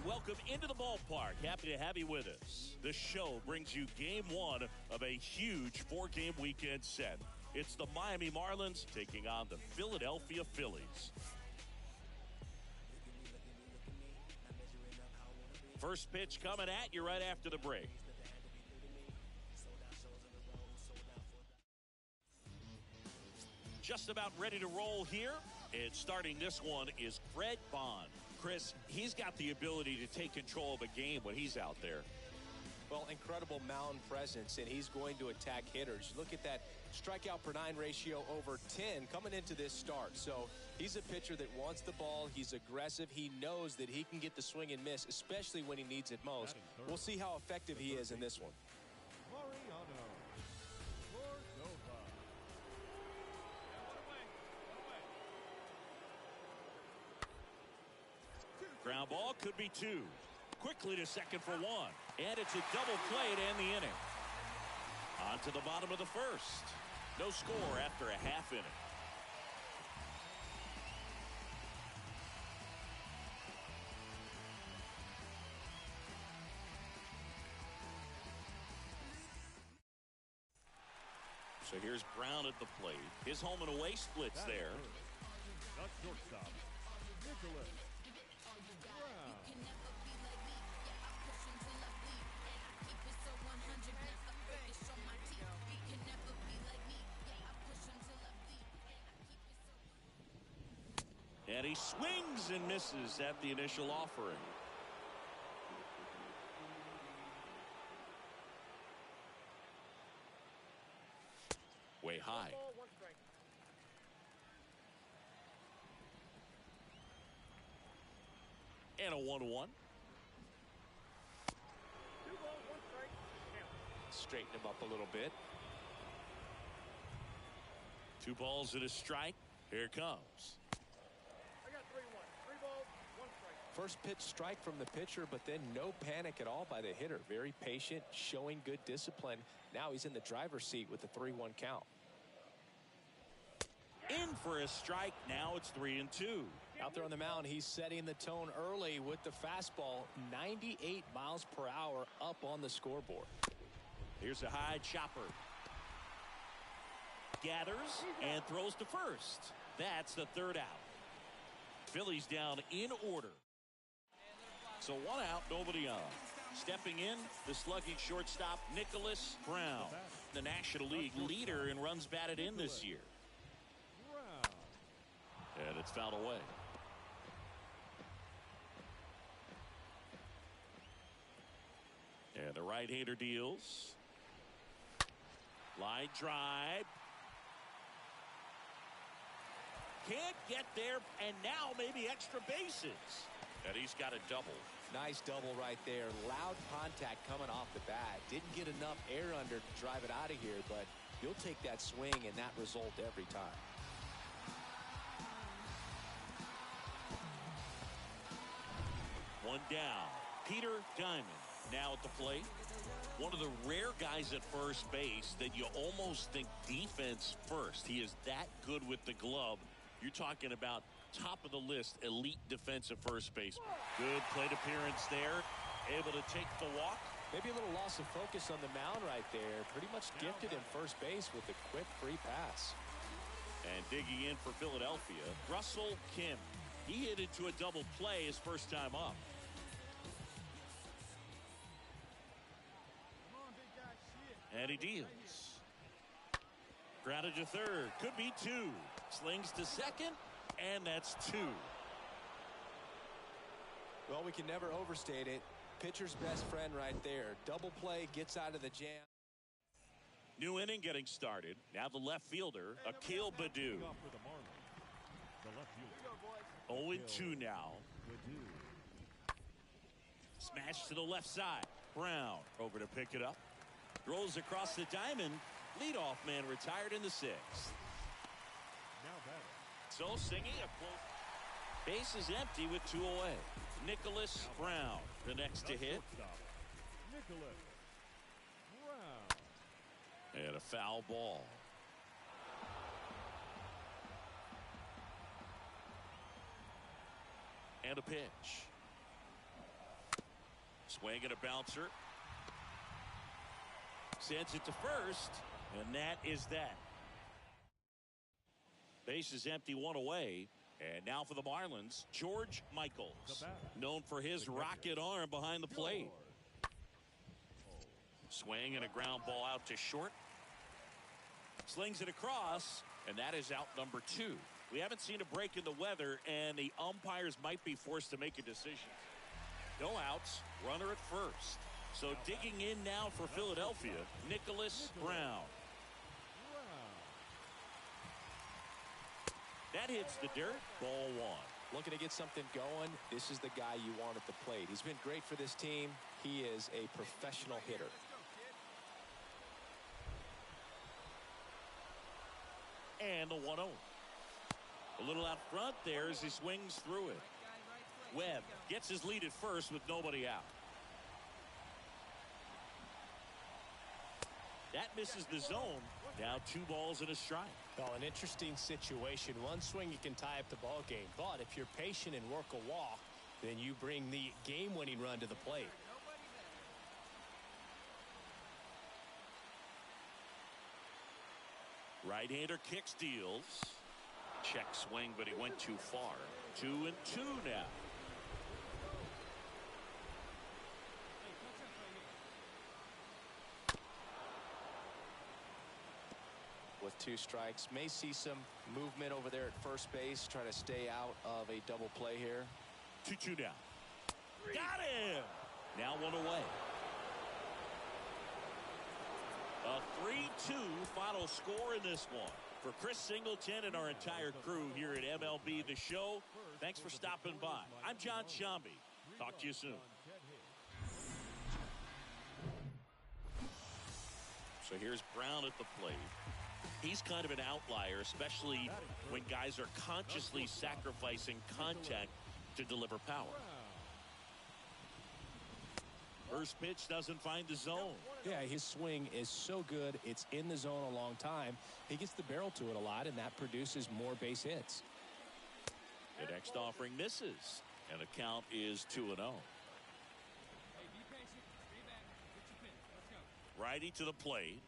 and welcome into the ballpark. Happy to have you with us. The show brings you game one of a huge four-game weekend set. It's the Miami Marlins taking on the Philadelphia Phillies. First pitch coming at you right after the break. Just about ready to roll here. And starting this one is Fred Bond. Chris, he's got the ability to take control of a game when he's out there. Well, incredible mound presence, and he's going to attack hitters. Look at that strikeout per 9 ratio over 10 coming into this start. So he's a pitcher that wants the ball. He's aggressive. He knows that he can get the swing and miss, especially when he needs it most. We'll see how effective he is in this one. Ground ball could be 2. Quickly to second for 1. And it's a double play to end the inning. On to the bottom of the first. No score after a half inning. So here's Brown at the plate. His home and away splits there. The shortstop, Nicholas. And he swings and misses at the initial offering. Way high. And a 1-1. Straighten him up a little bit. 2 balls and a strike. Here it comes. I got 3-1. 3 balls, 1 strike. First pitch strike from the pitcher, but then no panic at all by the hitter. Very patient, showing good discipline. Now he's in the driver's seat with the 3-1 count. In for a strike. Now it's 3-2. Out there on the mound, he's setting the tone early with the fastball. 98 miles per hour up on the scoreboard. Here's a high chopper. Gathers and throws to first. That's the 3rd out. Phillies down in order. So 1 out, nobody on. Stepping in, the slugging shortstop, Nicholas Brown, the National League leader in runs batted in this year. And it's fouled away. And the right-hander deals. Line drive. Can't get there, and now maybe extra bases. And he's got a double. Nice double right there. Loud contact coming off the bat. Didn't get enough air under to drive it out of here, but you'll take that swing and that result every time. One down. Peter Diamond now at the plate. One of the rare guys at first base that you almost think defense first. He is that good with the glove. You're talking about top of the list, elite defensive first base. Good plate appearance there. Able to take the walk. Maybe a little loss of focus on the mound right there. Pretty much gifted in first base with a quick free pass. And digging in for Philadelphia, Russell Kim. He hit into a double play his first time up. And he deals. Grounded to third. Could be 2. Slings to second. And that's 2. Well, we can never overstate it. Pitcher's best friend right there. Double play, gets out of the jam. New inning getting started. Now the left fielder, Akil Baddoo. 0-2 now. Smash to the left side. Brown over to pick it up. Throws across the diamond. Leadoff man retired in the 6th. So singing a close. Base is empty with 2 away. Nicholas Brown, the next to hit. Nicholas Brown. And a foul ball. And a pitch. Swing and a bouncer. Sends it to first, and that is that. Base is empty, one away. And now for the Marlins, George Michaels, known for his rocket arm behind the plate. Swing and a ground ball out to short. Slings it across, and that is out number 2. We haven't seen a break in the weather, and the umpires might be forced to make a decision. No outs, runner at first. So digging in now for Philadelphia, Nicholas Brown. That hits the dirt, ball 1. Looking to get something going. This is the guy you want at the plate. He's been great for this team. He is a professional hitter. And the 1-0. A little out front there as he swings through it. Webb gets his lead at first with nobody out. That misses the zone. Now 2 balls and a strike. Well, an interesting situation. One swing you can tie up the ball game. But if you're patient and work a walk, then you bring the game-winning run to the plate. Right-hander kicks, deals. Check swing, but he went too far. 2-2 now. With 2 strikes, may see some movement over there at first base, trying to stay out of a double play here. 2-2 now. Got him! Now 1 away. A 3-2 final score in this one. For Chris Singleton and our entire crew here at MLB The Show, thanks for stopping by. I'm John Shambi. Talk to you soon. So here's Brown at the plate. He's kind of an outlier, especially when guys are consciously sacrificing contact to deliver power. First pitch doesn't find the zone. Yeah, his swing is so good. It's in the zone a long time. He gets the barrel to it a lot, and that produces more base hits. The next offering misses, and the count is 2-0. Righty to the plate.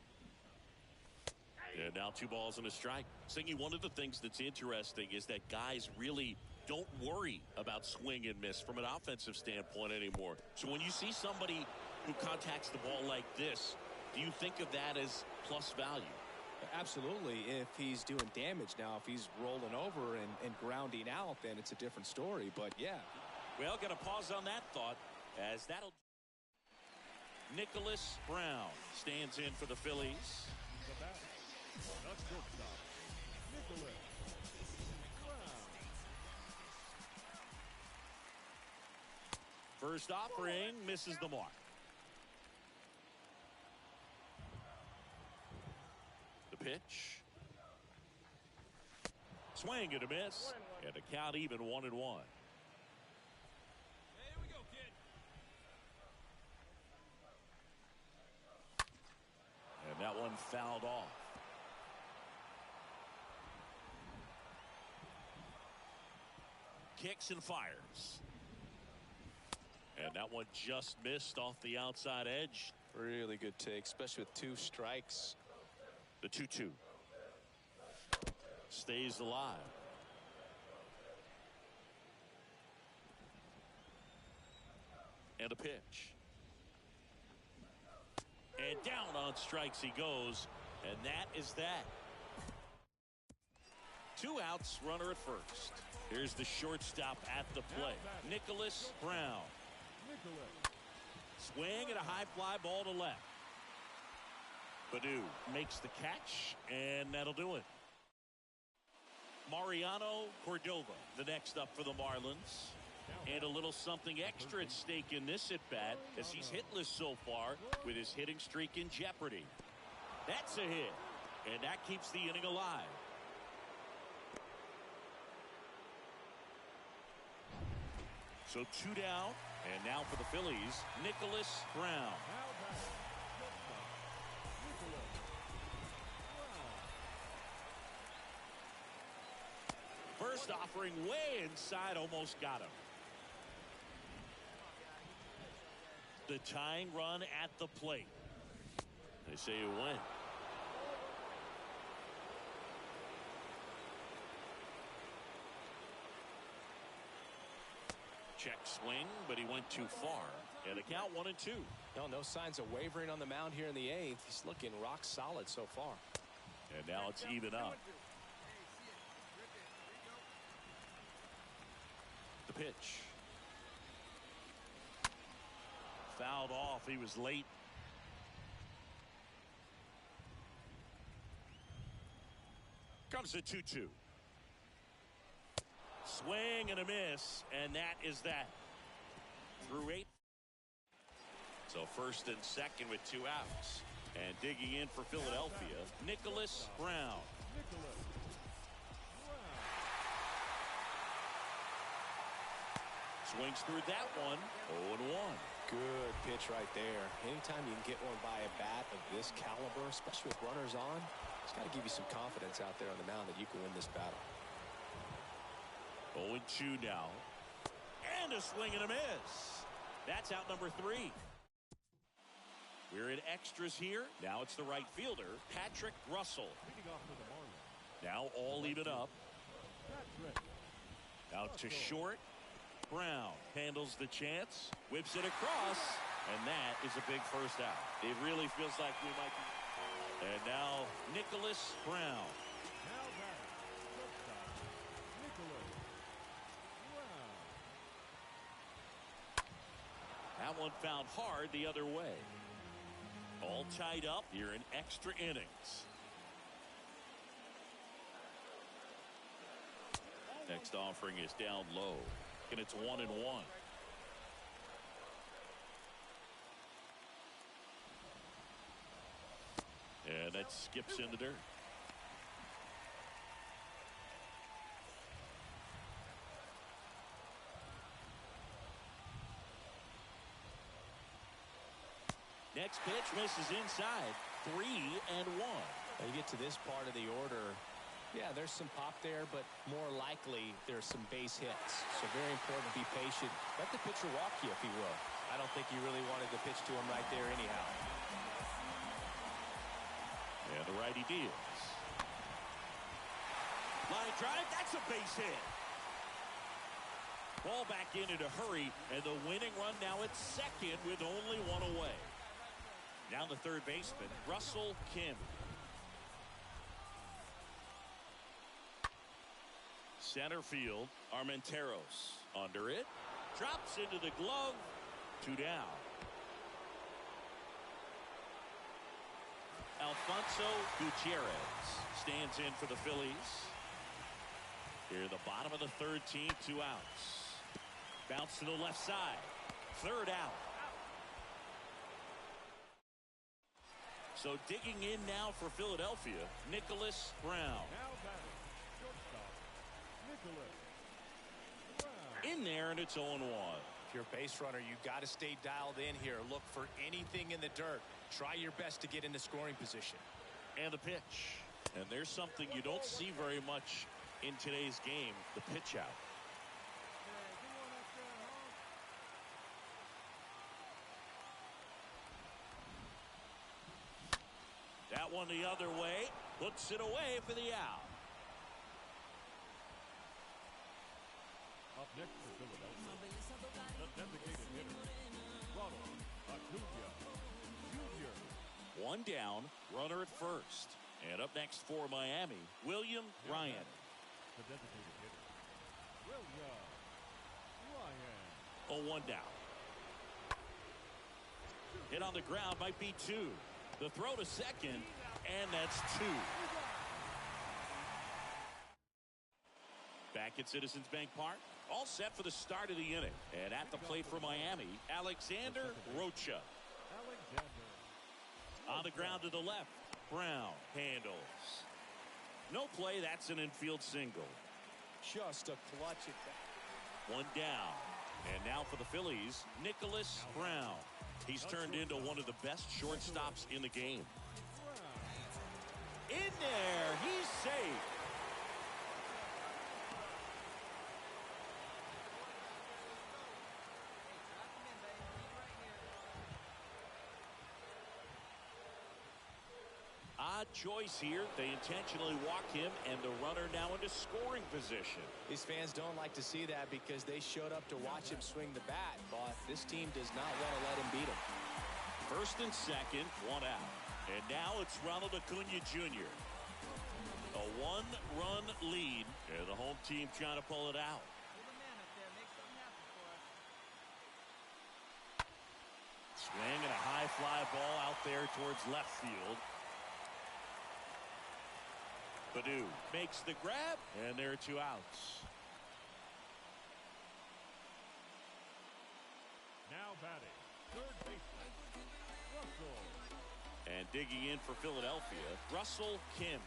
And now 2 balls and a strike. Singy, one of the things that's interesting is that guys really don't worry about swing and miss from an offensive standpoint anymore. So when you see somebody who contacts the ball like this, do you think of that as plus value? Absolutely. If he's doing damage now, if he's rolling over and grounding out, then it's a different story. But yeah. Well, got to pause on that thought as that'll. Nicholas Brown stands in for the Phillies. First offering misses the mark. The pitch. Swing and a miss. And the count even 1-1. Here we go, kid. And that one fouled off. Kicks and fires. And that one just missed off the outside edge. Really good take, especially with 2 strikes. The 2-2. Stays alive. And a pitch. And down on strikes he goes. And that is that. 2 outs, runner at first. Here's the shortstop at the plate, Nicholas Brown. Swing and a high fly ball to left. Badu makes the catch, and that'll do it. Mariano Cordova, the next up for the Marlins. And a little something extra at stake in this at-bat as he's hitless so far with his hitting streak in jeopardy. That's a hit, and that keeps the inning alive. So 2 down, and now for the Phillies, Nicholas Brown. First offering way inside, almost got him. the tying run at the plate. They say it went. Check swing, but he went too far. And the count 1-2. No signs of wavering on the mound here in the 8th. He's looking rock solid so far. And now it's even up. The pitch. Fouled off. He was late. Comes the 2-2. Swing and a miss, and that is that. Through 8. So first and second with 2 outs. And digging in for Philadelphia, Nicholas Brown. Swings through that one. 0-1. Good pitch right there. Anytime you can get one by a bat of this caliber, especially with runners on, it's got to give you some confidence out there on the mound that you can win this battle. 0-2 now. And a swing and a miss. That's out number 3. We're in extras here. Now it's the right fielder, Patrick Russell. Now all even up. Out to short. Brown handles the chance, whips it across, and that is a big first out. It really feels like we might be. And now Nicholas Brown. That one found hard the other way. All tied up here in extra innings. Next offering is down low, and it's 1-1. And that skips in the dirt. Next pitch misses inside. 3-1. When you get to this part of the order, yeah, there's some pop there, but more likely there's some base hits. So very important to be patient. Let the pitcher walk you if he will. I don't think he really wanted to pitch to him right there anyhow. And the righty deals. Line drive, that's a base hit. Ball back in a hurry, and the winning run now at second with only 1 away. Down the third baseman, Russell Kim. Center field, Armenteros. Under it. Drops into the glove. 2 down. Alfonso Gutierrez stands in for the Phillies. Here, the bottom of the third team, 2 outs. Bounce to the left side. 3rd out. So digging in now for Philadelphia, Nicholas Brown. In there, and it's 0-1. If you're a base runner, you got to stay dialed in here. Look for anything in the dirt. Try your best to get into scoring position. And the pitch. And there's something you don't see very much in today's game, the pitch out. That one the other way. Puts it away for the out. Up next for Philadelphia, the designated hitter, Ronald Acuna Jr. 1 down, runner at first. And up next for Miami, William Ryan. The designated hitter, William Ryan. 0-1 down. Hit on the ground, might be 2. The throw to second, and that's 2. Back at Citizens Bank Park, all set for the start of the inning. And at the plate for Miami, Alexander Rocha. On the ground to the left, Brown handles. No play, that's an infield single. Just a clutch at that. 1 down. And now for the Phillies, Nicholas Brown. He's turned into one of the best shortstops in the game. In there, he's safe. odd choice here. They intentionally walk him, and the runner now into scoring position. These fans don't like to see that because they showed up to watch him swing the bat, but this team does not want to let him beat him. First and second, one out. And now it's Ronald Acuna Jr. A one-run lead, and the home team trying to pull it out. Swing and a high fly ball out there towards left field. Baду makes the grab, and there are 2 outs. Now batting, third baseman, Russell. And digging in for Philadelphia, Russell Kim.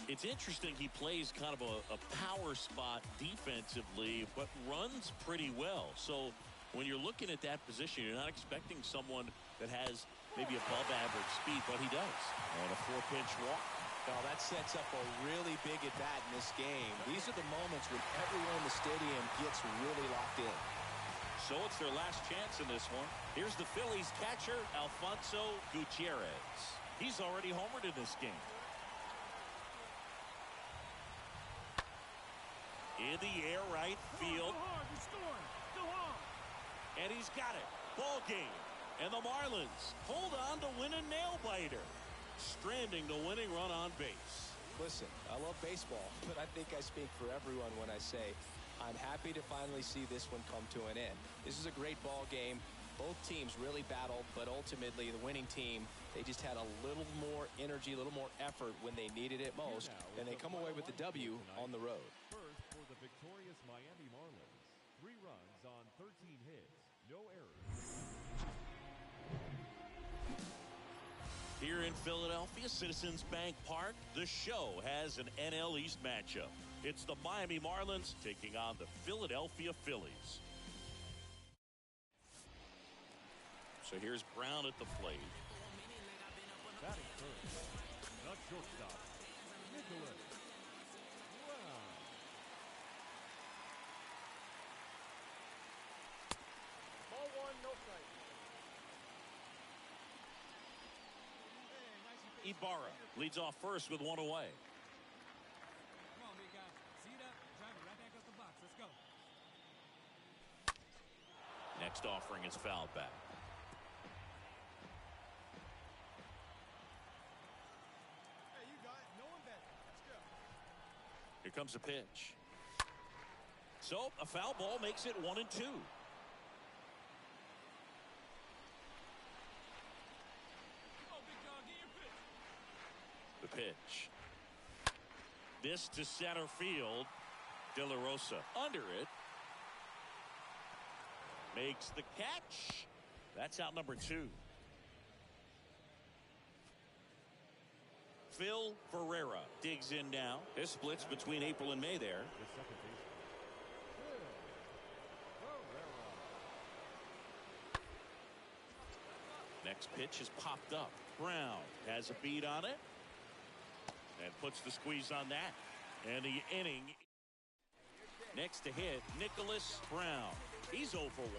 It's interesting he plays kind of a power spot defensively, but runs pretty well. So when you're looking at that position, you're not expecting someone that has maybe above average speed, but he does. And a 4-pitch walk. Now that sets up a really big at bat in this game. These are the moments when everyone in the stadium gets really locked in. So it's their last chance in this one. Here's the Phillies catcher, Alfonso Gutierrez. He's already homered in this game. In the air, right field. And he's got it. Ball game. And the Marlins hold on to win a nail-biter, stranding the winning run on base. Listen, I love baseball, but I think I speak for everyone when I say I'm happy to finally see this one come to an end. This is a great ball game. Both teams really battled, but ultimately the winning team, they just had a little more energy, a little more effort when they needed it most, and they come away with the W on the road. First for the victorious Miami Marlins. 3 runs on 13 hits, no errors. Here in Philadelphia, Citizens Bank Park, the show has an NL East matchup. It's the Miami Marlins taking on the Philadelphia Phillies. So here's Brown at the plate. Batting first, the shortstop, Nicholas. Brown. Ball 1, no strike. Ibarra leads off first with 1 away. Come on, big guy. See that? Drive it right back up the box. Let's go. Next offering is fouled back. Hey, you got it. No one bet. Let's go. Here comes the pitch. So a foul ball makes it 1-2. The pitch. This to center field. De La Rosa under it. Makes the catch. That's out number 2. Phil Ferreira digs in now. This splits between April and May there. The second baseman, Phil Ferreira. Next pitch is popped up. Brown has a beat on it. And puts the squeeze on that. And the inning. Next to hit, Nicholas Brown. He's 0 for 1.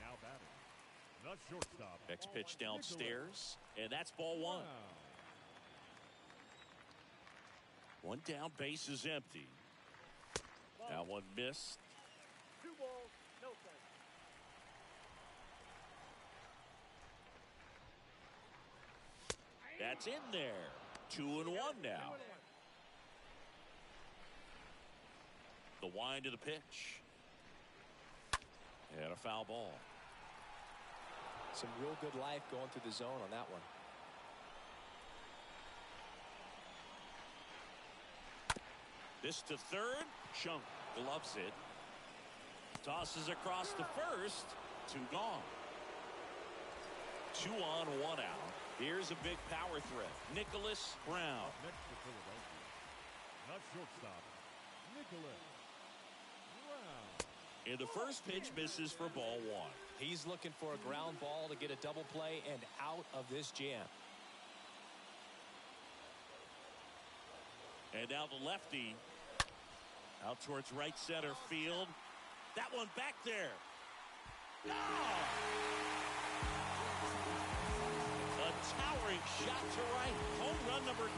Now batting, the shortstop. Next pitch Nicholas. downstairs. And that's ball 1. Brown. One down, base is empty. That one missed. 2 balls, no strike. That's in there. 2-1 now. The wind of the pitch. And a foul ball. Some real good life going through the zone on that one. This to third. Chunk gloves it. Tosses across to first. 2 gone. 2 on, 1 out. Here's a big power threat. Nicholas Brown. Up next to Philadelphia, the shortstop, Nicholas Brown. And the first pitch misses for ball 1. He's looking for a ground ball to get a double play and out of this jam. And now the lefty out towards right center field. That one back there. No! A towering shot to right. Home run number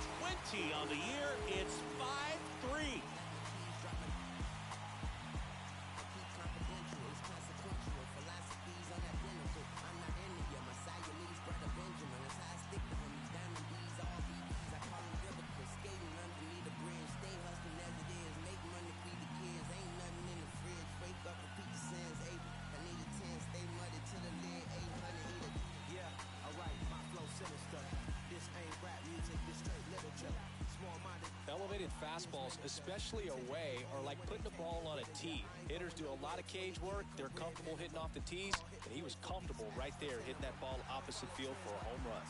20 on the year. It's 5-3. Elevated fastballs, especially away, are like putting the ball on a tee. Hitters do a lot of cage work. They're comfortable hitting off the tees, and he was comfortable right there hitting that ball opposite field for a home run.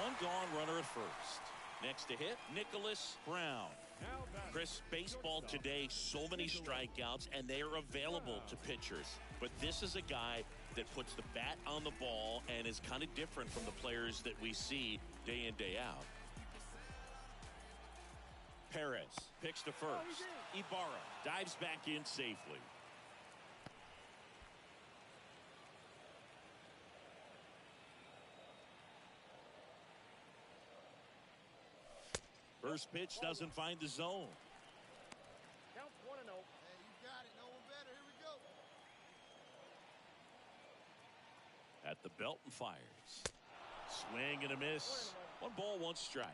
One gone, runner at first. Next to hit, Nicholas Brown. Chris, baseball today, so many strikeouts, and they are available to pitchers. But this is a guy that puts the bat on the ball and is kind of different from the players that we see day in, day out. Perez picks to first. Ibarra dives back in safely. First pitch doesn't find the zone. Count 1-0. Hey, you got it. No one better. Here we go. At the belt and fires. Swing and a miss. 1 ball, 1 strike.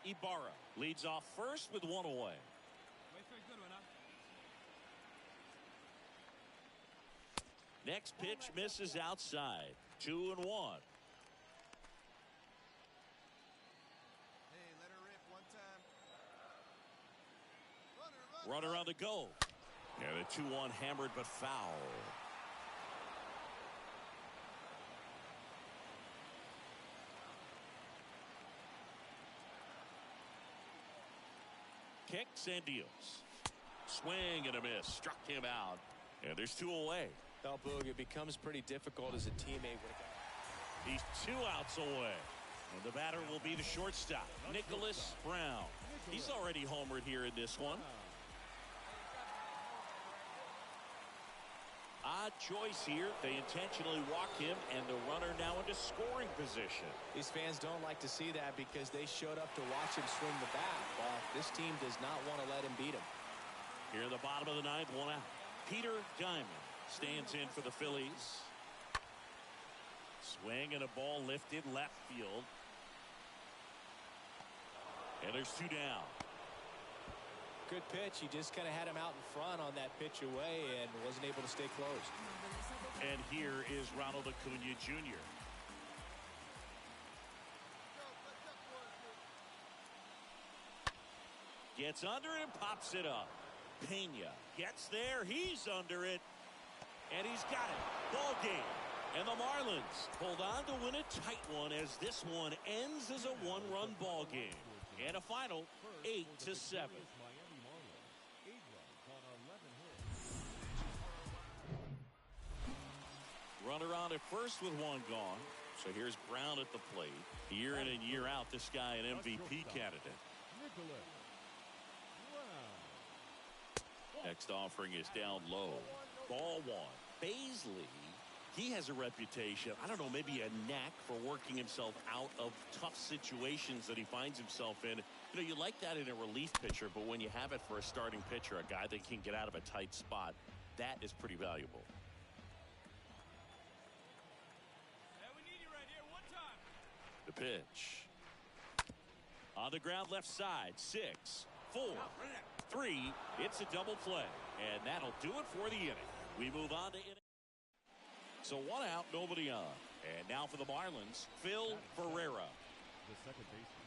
Ibarra leads off first with 1 away. Wait for a good one, huh? Next pitch misses outside. 2-1. Hey, let her rip one time. Runner on the go. And a 2-1 hammered but foul. Kicks and deals. Swing and a miss. Struck him out. And there's 2 away. Well, Boog, it becomes pretty difficult as a teammate when He's 2 outs away. And the batter will be the shortstop, Nicholas Brown. He's already homered here in this one. Odd choice here. They intentionally walk him, and the runner now into scoring position. these fans don't like to see that because they showed up to watch him swing the bat. But this team does not want to let him beat him. Here in the bottom of the 9th, 1 out. Peter Diamond stands in for the Phillies. Swing and a ball lifted left field. And there's 2 down. Good pitch. He just kind of had him out in front on that pitch away and wasn't able to stay close. And here is Ronald Acuna Jr. Gets under it and pops it up. Pena gets there. He's under it. And he's got it. Ball game. And the Marlins hold on to win a tight one as this one ends as a 1-run ball game. And a final 8-7. Runner on at first with 1 gone. So here's Brown at the plate. Year in and year out, this guy an MVP candidate. Next offering is down low. Ball 1. Baisley, he has a reputation, I don't know, maybe a knack for working himself out of tough situations that he finds himself in. You know, you like that in a relief pitcher, but when you have it for a starting pitcher, a guy that can get out of a tight spot, that is pretty valuable. Hey, we need you right here. 1 time. The pitch. On the ground left side. 6, 4, 3. It's a double play. And that'll do it for the inning. We move on to inning. So 1 out, nobody on. And now for the Marlins, Phil Ferreira. The second baseman,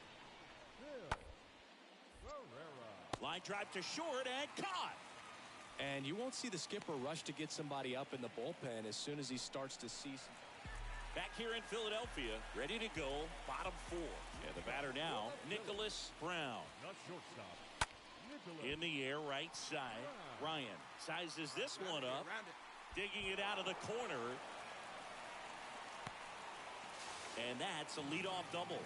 Phil Ferreira. Line drive to short and caught. And you won't see the skipper rush to get somebody up in the bullpen as soon as he starts to see some. Back here in Philadelphia, ready to go, bottom 4. And the batter now, Nicholas Brown. Not shortstop. In the air, right side. Ryan sizes this one up, digging it out of the corner. And that's a leadoff double.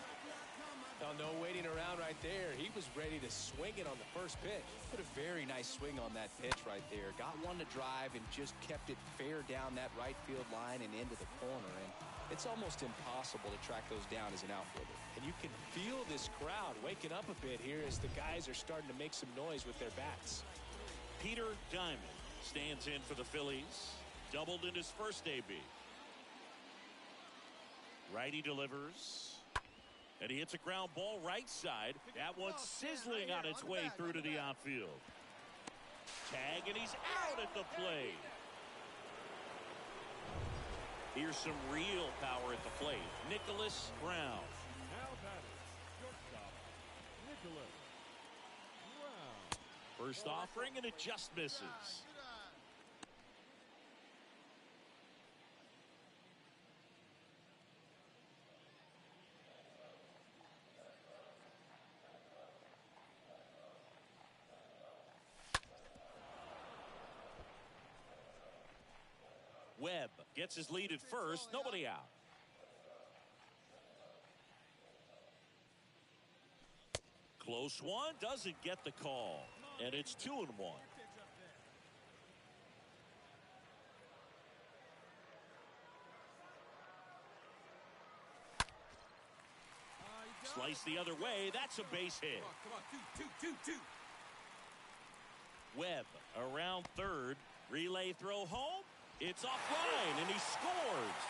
Oh, no waiting around right there. He was ready to swing it on the first pitch. Put a very nice swing on that pitch right there. Got one to drive and just kept it fair down that right field line and into the corner. And it's almost impossible to track those down as an outfielder. And you can feel this crowd waking up a bit here as the guys are starting to make some noise with their bats. Peter Diamond stands in for the Phillies. Doubled in his first AB. Righty delivers. And he hits a ground ball right side. That one's sizzling on its way through to the outfield. Tag, and he's out at the plate. Here's some real power at the plate. Nicholas Brown. Now batting, shortstop, Nicholas Brown. First offering, and it just misses. Webb gets his lead at first. Nobody out. Close one. Doesn't get the call. And it's 2-1. Slice the other way. That's a base hit. Come on. Two. Webb around third. Relay throw home. It's offline, and he scores.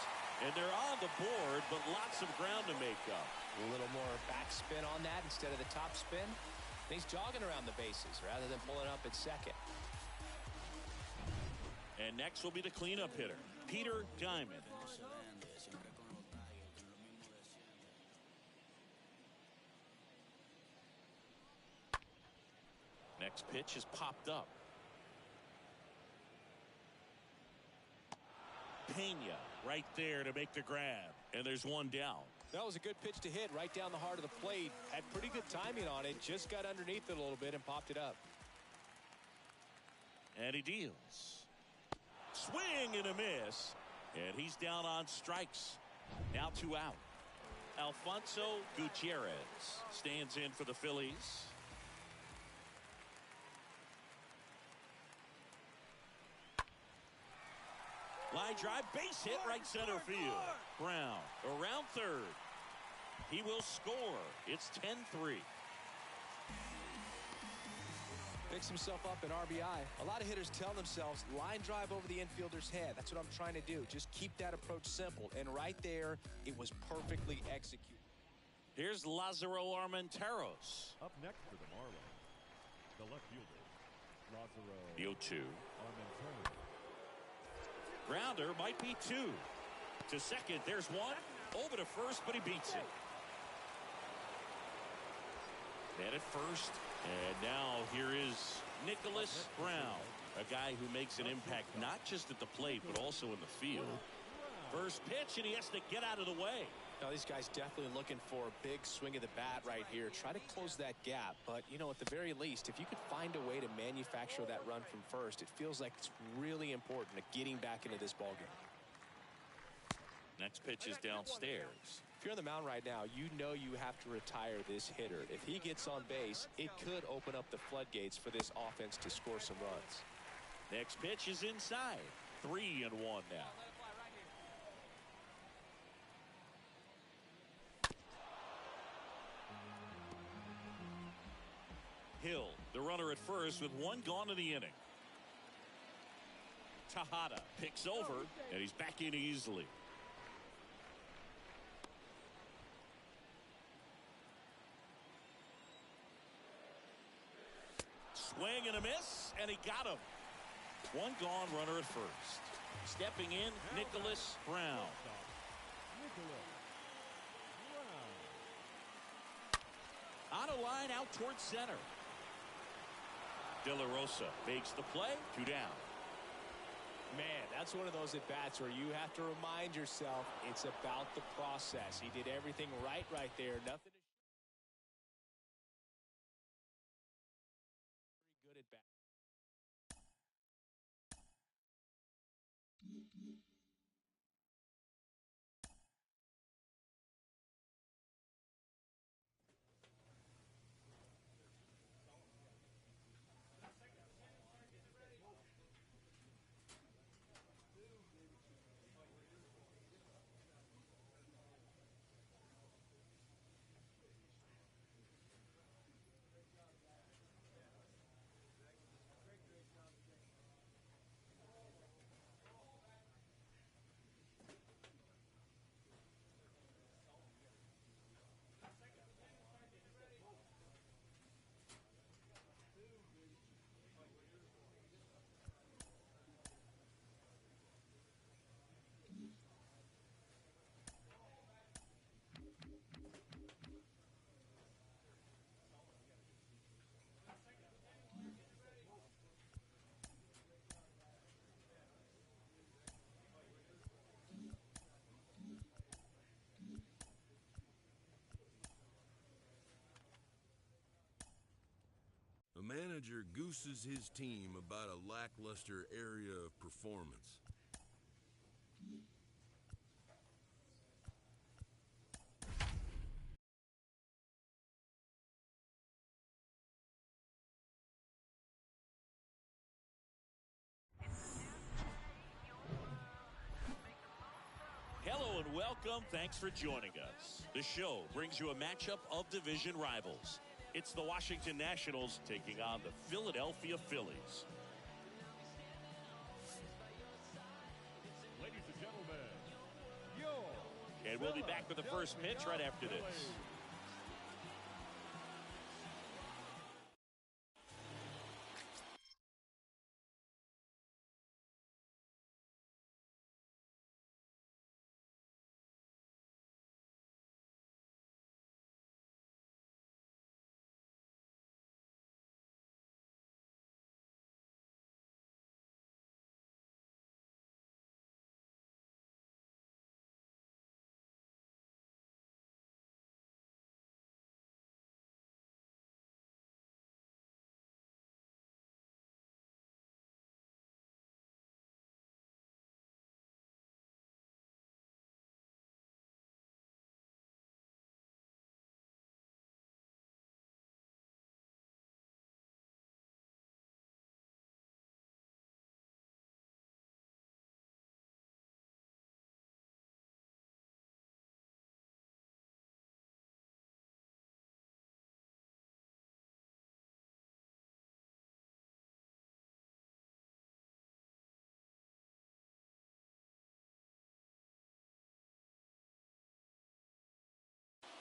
And they're on the board, but lots of ground to make up. A little more backspin on that instead of the top spin. And he's jogging around the bases rather than pulling up at second. And next will be the cleanup hitter, Peter Diamond. Next pitch is popped up. Pena right there to make the grab. And there's one down. That was a good pitch to hit right down the heart of the plate. Had pretty good timing on it. Just got underneath it a little bit and popped it up. And he deals. Swing and a miss. And he's down on strikes. Now 2 out. Alfonso Gutierrez stands in for the Phillies. Line drive, base hit, right center field. Brown around third. He will score. It's 10-3. Picks himself up in RBI. A lot of hitters tell themselves, line drive over the infielder's head. That's what I'm trying to do. Just keep that approach simple. And right there, it was perfectly executed. Here's Lázaro Armenteros. Up next for the Marlins, the left fielder, Lázaro The 0-2. Armenteros. Grounder might be 2. To second, there's one. Over to first, but he beats it. Man at first. And now here is Nicholas Brown, a guy who makes an impact not just at the plate, but also in the field. First pitch, and he has to get out of the way. Now, these guys definitely looking for a big swing of the bat right here. Try to close that gap. But, you know, at the very least, if you could find a way to manufacture that run from first, it feels like it's really important to getting back into this ballgame. Next pitch is downstairs. If you're on the mound right now, you know you have to retire this hitter. If he gets on base, it could open up the floodgates for this offense to score some runs. Next pitch is inside. 3-1 now. Hill, the runner at first with one gone in the inning. Tejada picks over, and he's back in easily. Swing and a miss, and he got him. One gone, runner at first. Stepping in, Nicholas Brown. Nicholas Brown. On a line out towards center. De La Rosa makes the play. 2 down. Man, that's one of those at-bats where you have to remind yourself it's about the process. He did everything right there. Nothing to very good at bat. manager gooses his team about a lackluster area of performance. Hello and welcome. Thanks for joining us. The show brings you a matchup of division rivals. It's the Washington Nationals taking on the Philadelphia Phillies. Ladies and gentlemen, And we'll be back with the first pitch right after this.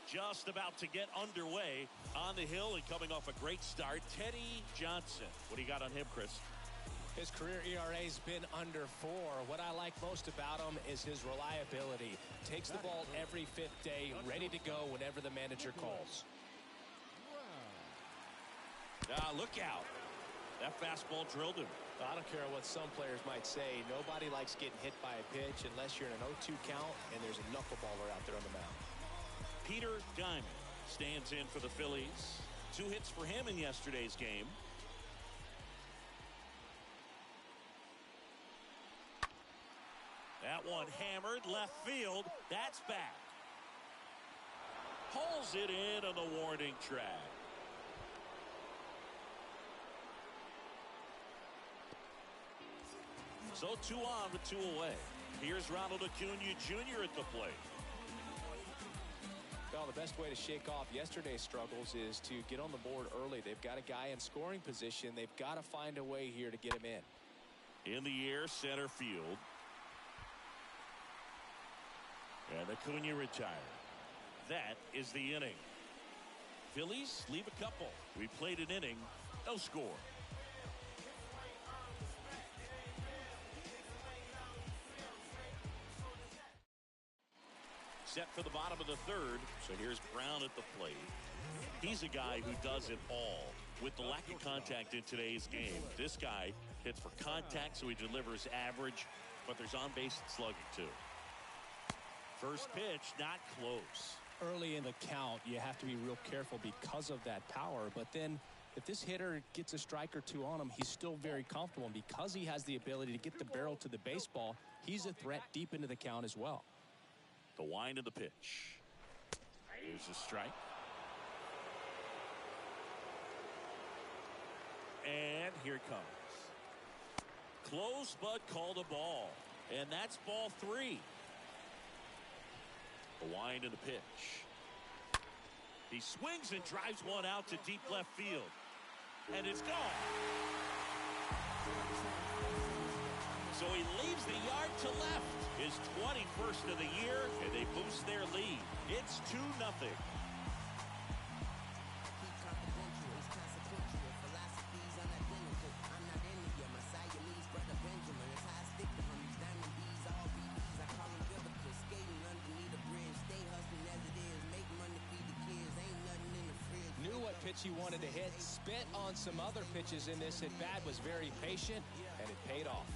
Just about to get underway on the hill and coming off a great start, Teddy Johnson. What do you got on him, Chris? His career ERA's been under 4. What I like most about him is his reliability. Takes the ball every 5th day, ready to go whenever the manager calls. Look out. That fastball drilled him. I don't care what some players might say. Nobody likes getting hit by a pitch unless you're in an 0-2 count and there's a knuckleballer out there on the mound. Peter Diamond stands in for the Phillies. 2 hits for him in yesterday's game. That one hammered left field. That's back. Hauls it in on the warning track. So 2 on with 2 away. Here's Ronald Acuna Jr. at the plate. Well, the best way to shake off yesterday's struggles is to get on the board early. They've got a guy in scoring position. They've got to find a way here to get him in. In the air, center field. And Acuna retired. That is the inning. Phillies leave a couple. We played an inning, no score. Set for the bottom of the 3rd. So here's Brown at the plate. He's a guy who does it all. With the lack of contact in today's game, this guy hits for contact, so he delivers average, but there's on-base slugging too. First pitch, not close. Early in the count, you have to be real careful because of that power. But then if this hitter gets a strike or 2 on him, he's still very comfortable. And because he has the ability to get the barrel to the baseball, he's a threat deep into the count as well. The wind of the pitch. Here's a strike. And here it comes. Close, but called a ball. And that's ball 3. The wind of the pitch. He swings and drives one out to deep left field. And it's gone. So he leaves the yard to left. His 21st of the year, and they boost their lead. It's 2-0. Knew what pitch he wanted to hit, spit on some other pitches in this at bat, was very patient, and it paid off.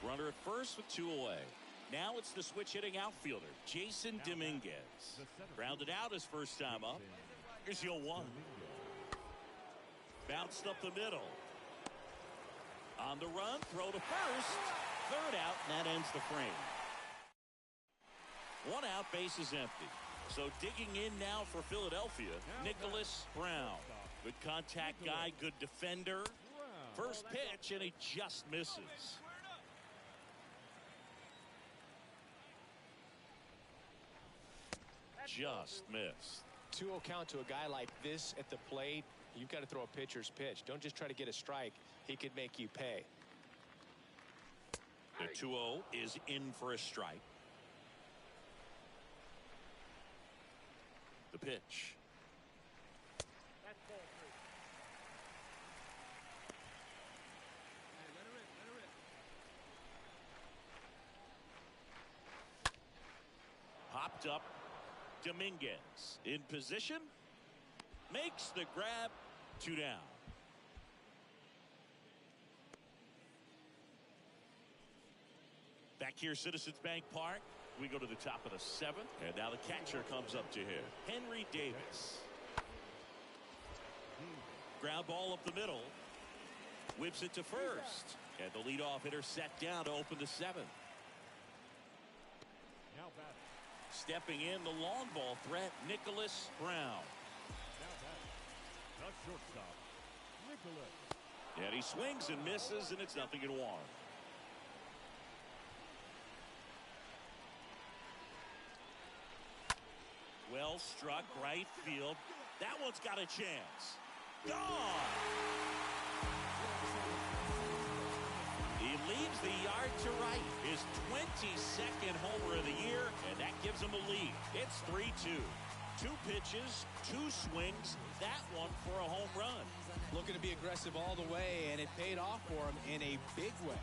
Runner at first with 2 away. Now it's the switch hitting outfielder, Jason Dominguez. Grounded out his first time up. Here's the 0-1. Bounced up the middle. On the run, throw to first. Third out, and that ends the frame. One out, base is empty. So digging in now for Philadelphia, Nicholas Brown. Good contact guy, good defender. First pitch, and he just misses. Just missed. 2-0 count to a guy like this at the plate. You've got to throw a pitcher's pitch. Don't just try to get a strike. He could make you pay. The 2-0 is in for a strike. The pitch. That's ball 3. Hey, let her rip, let her rip. Popped up. Dominguez in position. Makes the grab. 2 down. Back here, Citizens Bank Park. We go to the top of the 7th. And now the catcher comes up to him. Henry Davis. Ground ball up the middle. Whips it to first. And the leadoff hitter set down to open the 7th. Now batting. Stepping in, the long ball threat, Nicholas Brown. Now batting. The shortstop, Nicholas. And he swings and misses, and it's 0-1. Well struck, right field. That one's got a chance. Gone! He leaves the yard to right. His 22nd homer of the year, and that gives him a lead. It's 3-2. 2 pitches, 2 swings. That one for a home run. Looking to be aggressive all the way, and it paid off for him in a big way.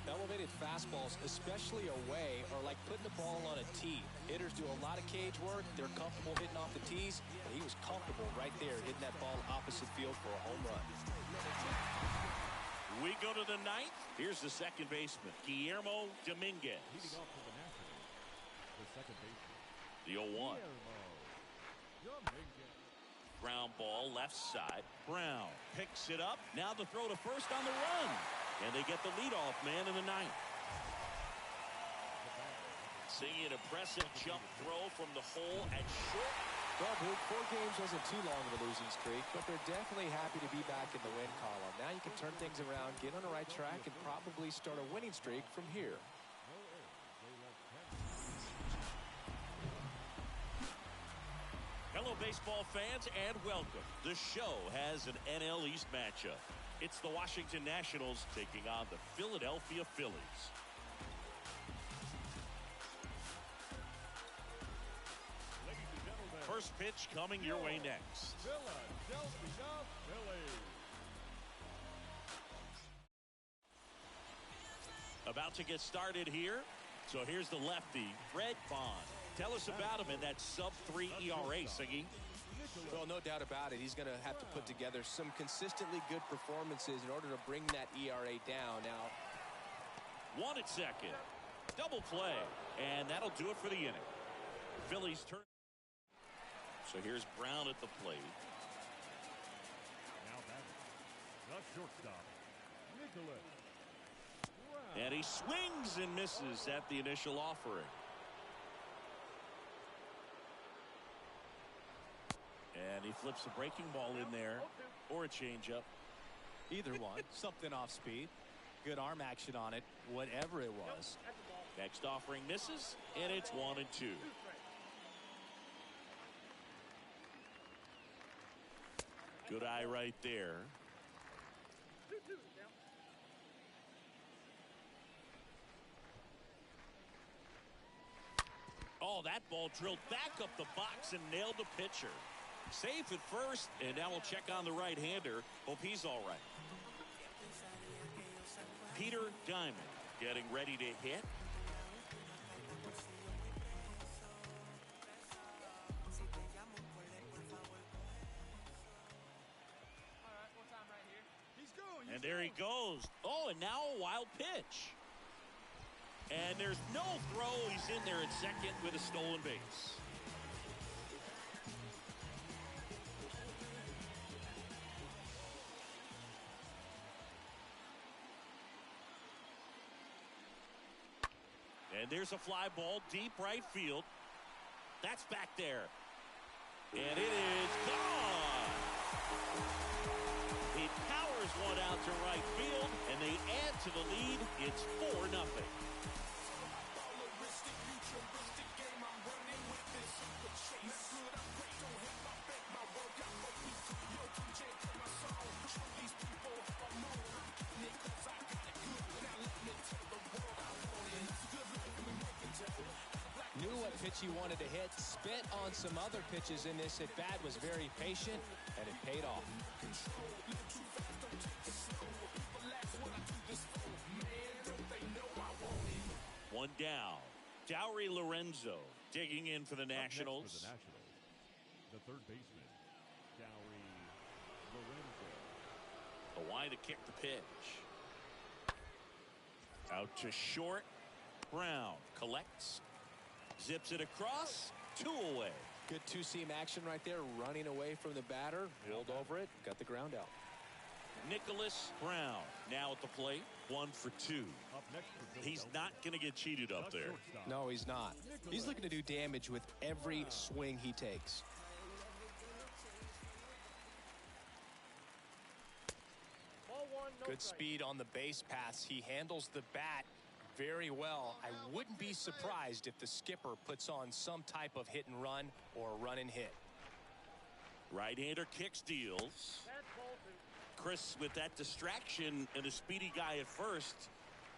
Elevated fastballs, especially away, are like putting the ball on a tee. Hitters do a lot of cage work. They're comfortable hitting off the tees. But he was comfortable right there hitting that ball opposite field for a home run. We go to the 9th. Here's the second baseman, Guillermo Dominguez. Leading off for the Nationals, the second baseman, The 0-1. Dominguez. Ground ball left side. Brown picks it up. Now the throw to first on the run. And they get the leadoff man in the 9th. Seeing an impressive jump throw from the hole at short. Well, Luke, 4 games wasn't too long of a losing streak, but they're definitely happy to be back in the win column. Now you can turn things around, get on the right track, and probably start a winning streak from here. Hello, baseball fans, and welcome. The show has an NL East matchup. It's the Washington Nationals taking on the Philadelphia Phillies. First pitch coming your way next. Philadelphia Phillies. About to get started here. So here's the lefty, Fred Bond. Tell us about him in that sub-3 ERA, Siggy. Well, no doubt about it. He's going to have to put together some consistently good performances in order to bring that ERA down. Now, 1 at second. Double play. And that'll do it for the inning. Phillies turn. So here's Brown at the plate. Now batting. The shortstop, Nicholas. Brown. And he swings and misses at the initial offering. And he flips a breaking ball in there, or a changeup. Either one. Something off speed. Good arm action on it, whatever it was. Next offering misses, and it's 1-2. Good eye right there. Oh, that ball drilled back up the box and nailed the pitcher. Safe at first, and now we'll check on the right-hander. Hope he's all right. Peter Diamond getting ready to hit. And there he goes. Oh, and now a wild pitch. And there's no throw. He's in there at second with a stolen base. And there's a fly ball deep right field. That's back there. And it is gone. He powers one out to right field, and they add to the lead. It's 4-0. Knew what pitch he wanted to hit, spit on some other pitches in this at bat, was very patient, and it paid off. One down. Dowry Lorenzo digging in for the Nationals. The third baseman, Dowry Lorenzo. Hawaii to kick the pitch. Out to short. Brown collects. Zips it across. 2 away. Good two-seam action right there, running away from the batter. Rolled over it, got the ground out. Nicholas Brown now at the plate. 1 for 2. Up next for He's not going to get cheated up there. No, he's not. He's looking to do damage with every swing he takes. Ball one, no Good strike. speed on the base pass. He handles the bat very well. I wouldn't be surprised if the skipper puts on some type of hit and run or run and hit. Right-hander kicks, deals. That's ball two. Chris, with that distraction and a speedy guy at first,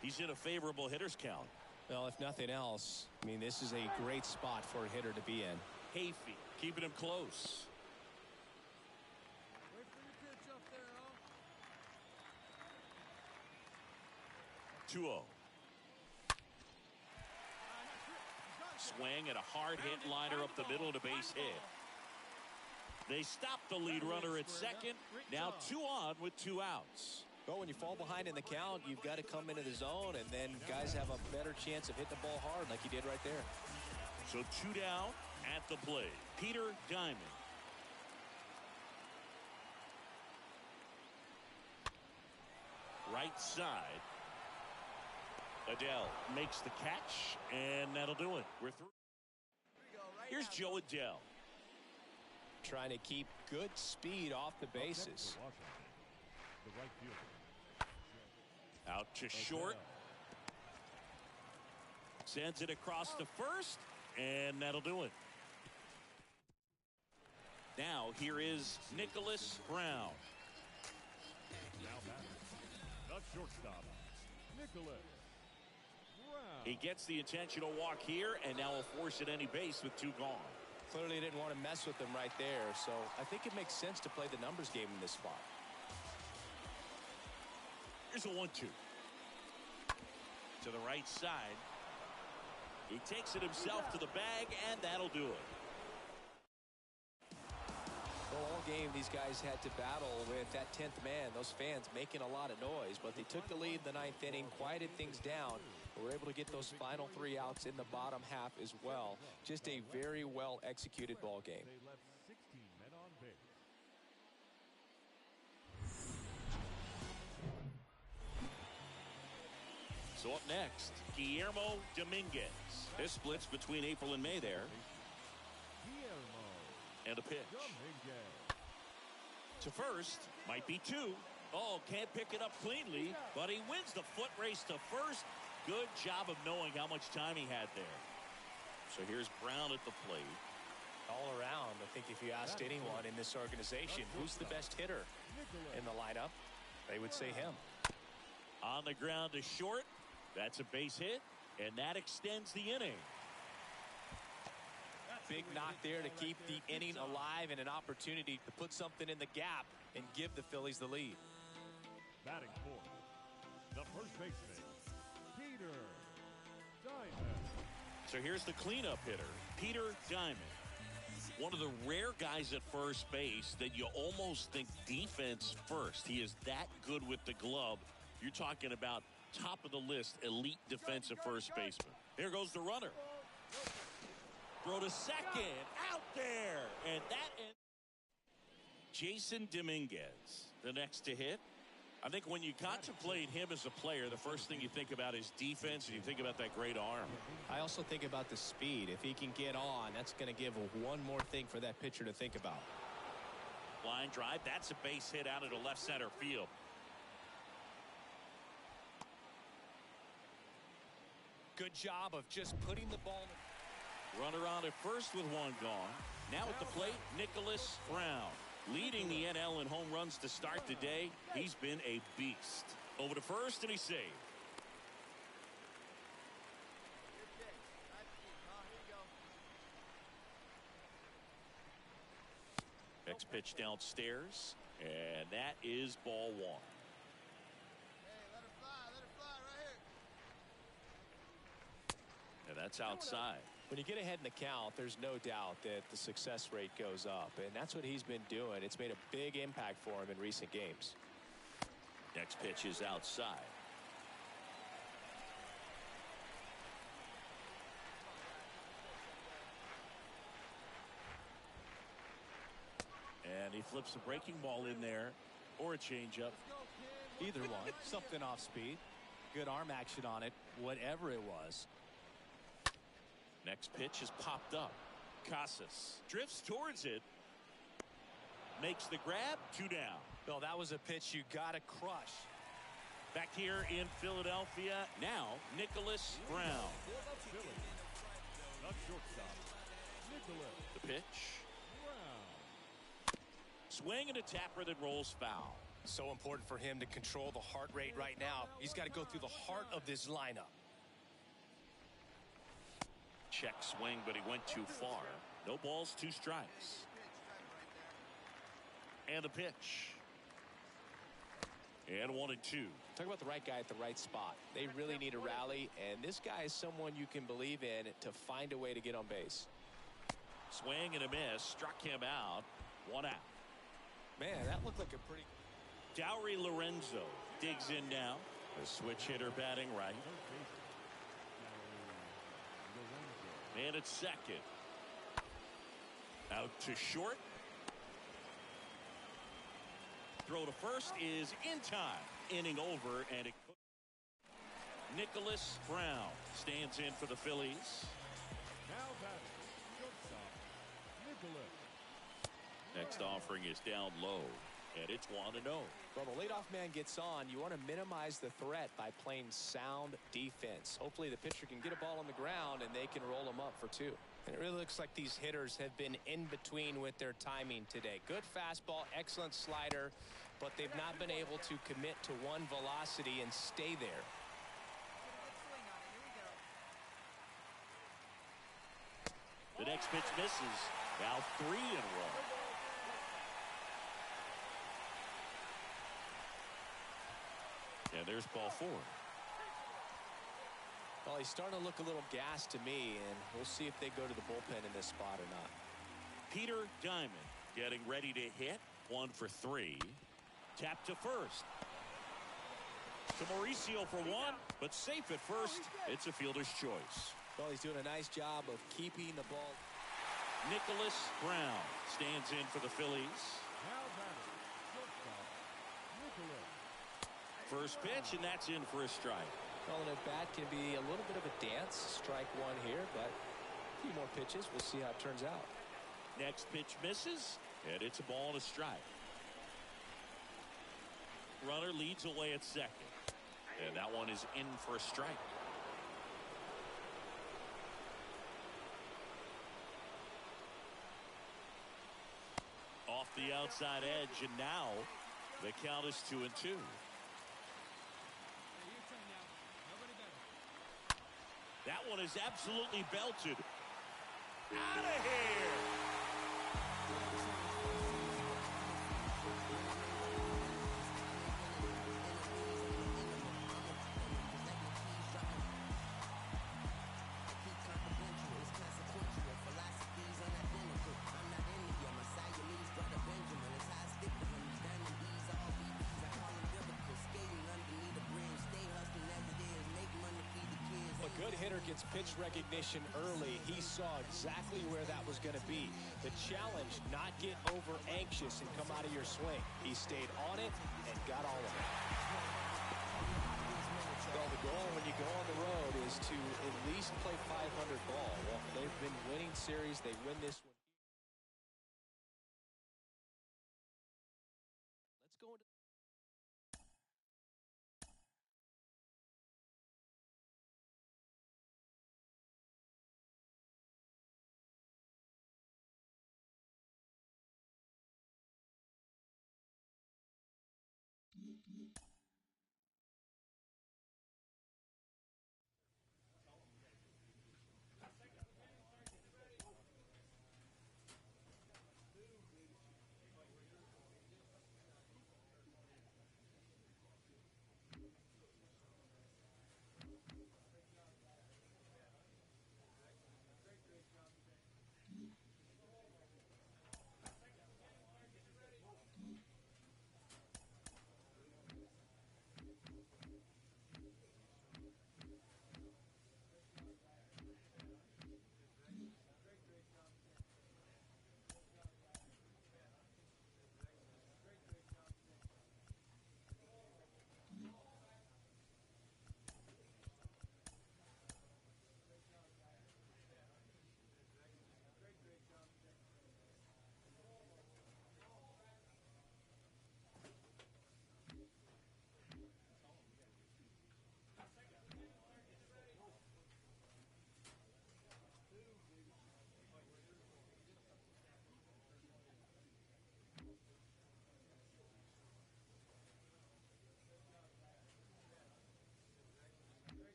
he's in a favorable hitter's count. Well, if nothing else, I mean, this is a great spot for a hitter to be in. Hayfield keeping him close. Wait for your pitch up there, Al. 2-0. Swing and a hard hit liner up the middle and a base hit. They stop the lead runner at second. Now 2 on with 2 outs. Well, when you fall behind in the count, you've got to come into the zone, and then guys have a better chance of hitting the ball hard like he did right there. So 2 down at the plate. Peter Diamond. Right side. Adele makes the catch, and that'll do it. We're through. Here's Joe Adele. Trying to keep good speed off the bases. The right fielder. Out to short. Sends it across to first, and that'll do it. Now here is Nicholas Brown. Now batting. The shortstop, Nicholas Brown. He gets the intentional walk here, and now will force at any base with 2 gone. Clearly didn't want to mess with them right there, so I think it makes sense to play the numbers game in this spot. Here's a 1-2. To the right side. He takes it himself to the bag, and that'll do it. Well, all game, these guys had to battle with that 10th man, those fans making a lot of noise, but they took the lead in the 9th inning, quieted things down, were able to get those final 3 outs in the bottom half as well. Just a very well executed ball game. They left 16 men on base. So up next, Guillermo Dominguez. This splits between April and May there. Guillermo And a pitch. Dominguez. To first, might be 2. Oh, can't pick it up cleanly, but he wins the foot race to first. Good job of knowing how much time he had there. So here's Brown at the plate. All around, I think if you asked anyone in this organization who's the best hitter in the lineup, they would say him. On the ground to short. That's a base hit, and that extends the inning. Big knock there to keep the inning alive and an opportunity to put something in the gap and give the Phillies the lead. Batting fourth, the first baseman, Peter Diamond. So here's the cleanup hitter, Peter Diamond. One of the rare guys at first base that you almost think defense first. He is that good with the glove. You're talking about top of the list elite defensive first baseman. Here goes the runner. Throw to second. Out there. And that ends. Jason Dominguez, the next to hit. I think when you contemplate him as a player, the first thing you think about is defense, and you think about that great arm. I also think about the speed. If he can get on, that's going to give one more thing for that pitcher to think about. Line drive. That's a base hit out into left center field. Good job of just putting the ball. Runner on at first with one gone. Now at the plate, Nicholas Brown. Leading the NL in home runs to start the day. He's been a beast. Over to first, and he's saved. Next pitch downstairs, and that is ball one. And that's outside. When you get ahead in the count, there's no doubt that the success rate goes up, and that's what he's been doing. It's made a big impact for him in recent games. Next pitch is outside. And he flips a breaking ball in there, or a changeup. Either one. Something off speed. Good arm action on it, whatever it was. Next pitch is popped up. Casas drifts towards it. Makes the grab. 2 down. Well, that was a pitch you got to crush. Back here in Philadelphia. Now, Nicholas Brown. Phillies. Not shortstop. Nicholas The pitch. Brown. Swing and a tapper that rolls foul. So important for him to control the heart rate right now. He's got to go through the heart of this lineup. Check swing, but he went too far. No balls, 2 strikes. And the pitch. And 1-2. Talk about the right guy at the right spot. They really need a rally, and this guy is someone you can believe in to find a way to get on base. Swing and a miss. Struck him out. 1 out. Man, that looked like a pretty... Dowry Lorenzo digs in now. A switch hitter batting right. And it's second. Out to short. Throw to first is in time. Inning over, and it. Nicholas Brown stands in for the Phillies. Now batting. Shortstop. Nicholas. Next offering is down low, and it's 1-0. Well, the leadoff man gets on. You want to minimize the threat by playing sound defense. Hopefully the pitcher can get a ball on the ground and they can roll him up for 2. And it really looks like these hitters have been in between with their timing today. Good fastball, excellent slider, but they've not been able to commit to one velocity and stay there. The next pitch misses. Now 3 in a row. And there's ball 4. Well, he's starting to look a little gassed to me, and we'll see if they go to the bullpen in this spot or not. Peter Diamond getting ready to hit. 1 for 3. Tap to first. To Mauricio for 1, but safe at first. It's a fielder's choice. Well, he's doing a nice job of keeping the ball. Nicholas Brown stands in for the Phillies. Now batting. Shortstop. Nicholas. First pitch, and that's in for a strike. Well, an at-bat can be a little bit of a dance. Strike 1 here, but a few more pitches. We'll see how it turns out. Next pitch misses, and it's a ball and a strike. Runner leads away at second, and that one is in for a strike. Off the outside edge, and now the count is 2-2. That one is absolutely belted. Out of here. good hitter gets pitch recognition early, he saw exactly where that was going to be. The challenge, not get over anxious and come out of your swing. He stayed on it and got all of it. Well, the goal when you go on the road is to at least play 500 ball. Well, they've been winning series. They win this one. Let's go into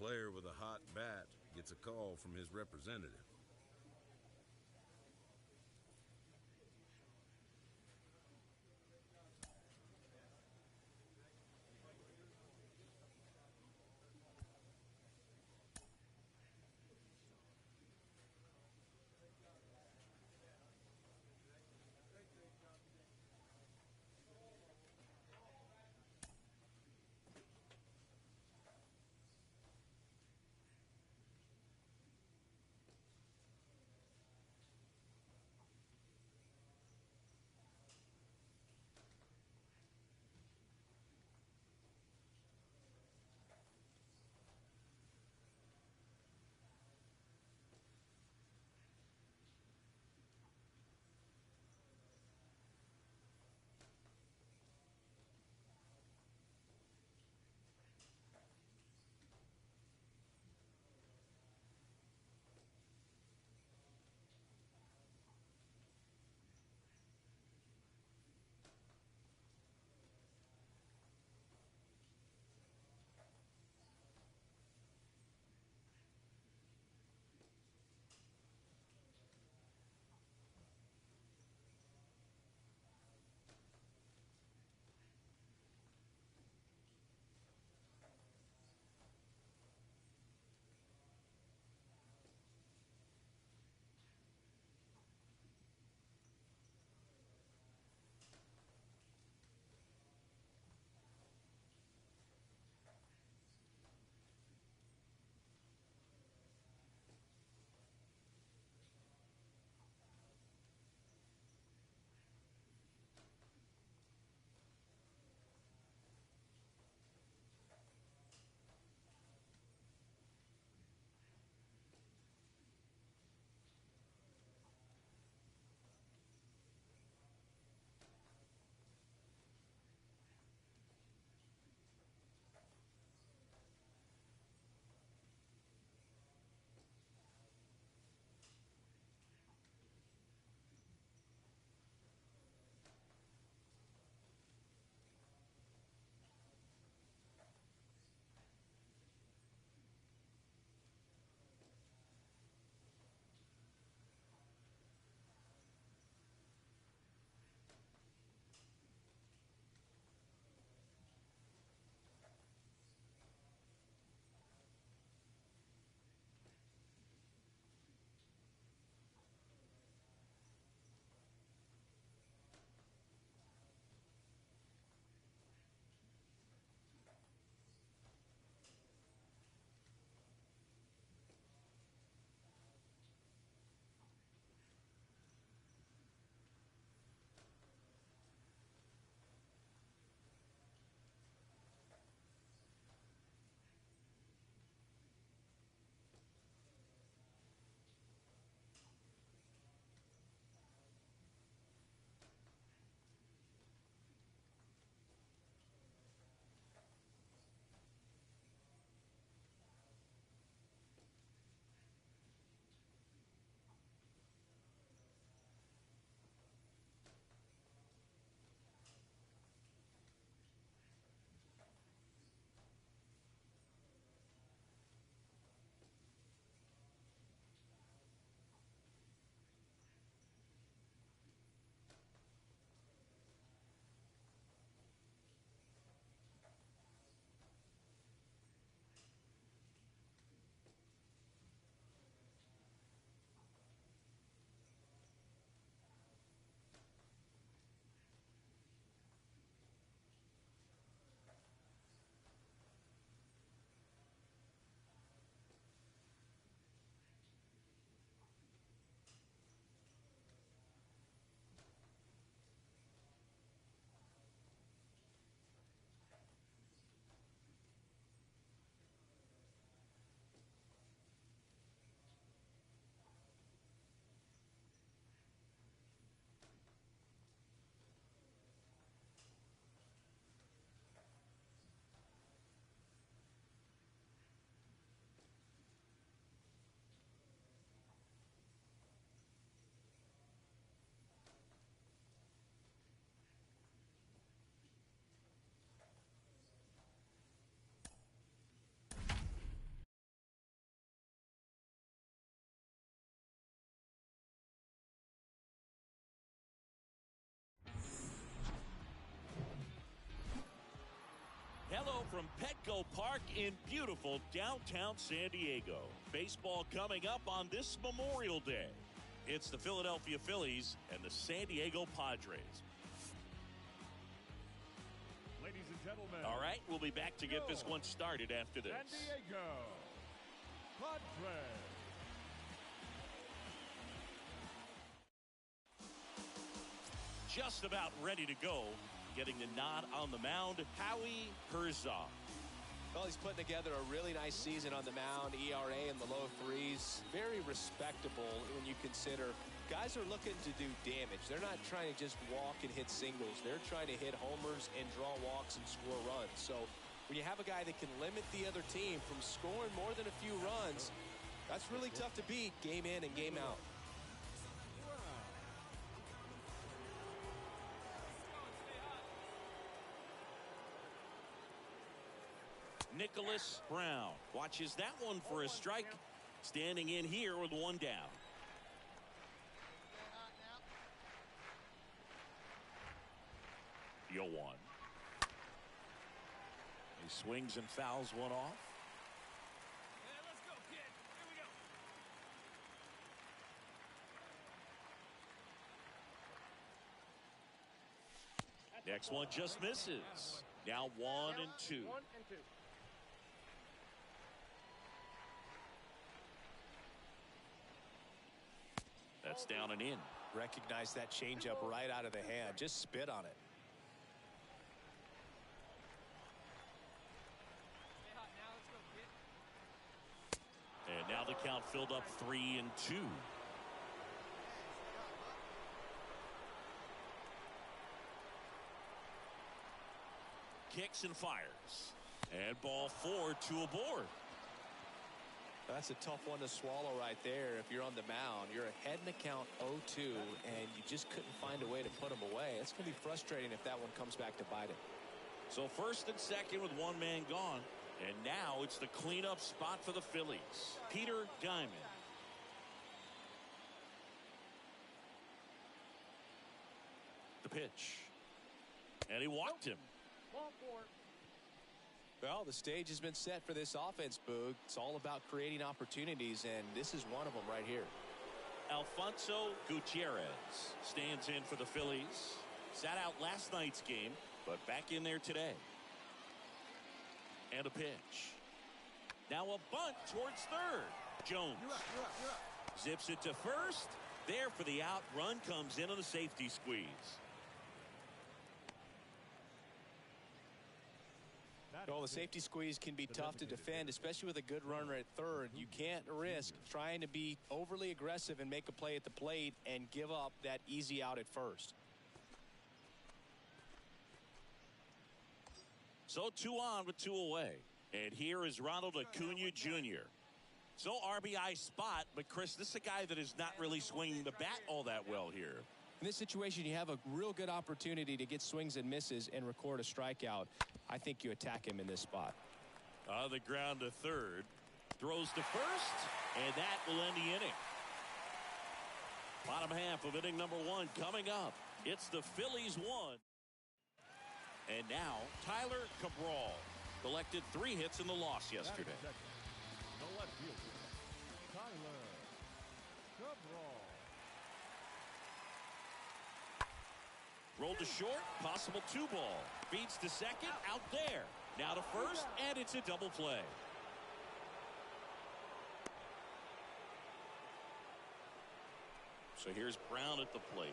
player with a hot bat gets a call from his representative. from Petco Park in beautiful downtown San Diego. Baseball coming up on this Memorial Day. It's the Philadelphia Phillies and the San Diego Padres. Ladies and gentlemen. All right, we'll be back to get this one started after this. San Diego Padres. Just about ready to go. Getting the nod on the mound, Howie Herzog. Well, he's putting together a really nice season on the mound. ERA in the low threes. Very respectable when you consider guys are looking to do damage. They're not trying to just walk and hit singles. They're trying to hit homers and draw walks and score runs. So when you have a guy that can limit the other team from scoring more than a few runs, that's really tough to beat game in and game out. Nicholas Brown watches that one for a strike. Standing in here with one down. Yo one. He swings and fouls one off. Let's go, kid. Here we go. Next one just misses. Now 1 and 2. 1 and 2. That's down and in. Recognize that changeup right out of the hand. Just spit on it. Stay hot now. Let's go, kid. And now the count filled up 3 and 2. Kicks and fires. And ball 4, 2 aboard. That's a tough one to swallow right there. If you're on the mound, you're ahead in the count 0-2, and you just couldn't find a way to put them away. It's going to be frustrating if that one comes back to bite him. So first and second with one man gone. And now it's the cleanup spot for the Phillies. Peter Diamond. The pitch. And he walked him. Ball 4. Well, the stage has been set for this offense, Boog. It's all about creating opportunities, and this is one of them right here. Alfonso Gutierrez stands in for the Phillies. Sat out last night's game, but back in there today. And a pitch. Now a bunt towards third. Jones zips it to first. There for the out. Run comes in on the safety squeeze. Well, the safety squeeze can be tough to defend, especially with a good runner at third. You can't risk trying to be overly aggressive and make a play at the plate and give up that easy out at first. So 2 on with 2 away. And here is Ronald Acuna Jr. So RBI spot, but Chris, this is a guy that is not really swinging the bat all that well here. In this situation, you have a real good opportunity to get swings and misses and record a strikeout. I think you attack him in this spot. On the ground to third. Throws to first, and that will end the inning. Bottom half of inning number 1 coming up. It's the Phillies 1. And now, Tyler Cabral collected 3 hits in the loss yesterday. The left fielder, Tyler Cabral. Rolled to short, possible 2 ball. Feeds to second, out there. Now to first, and it's a double play. So here's Brown at the plate.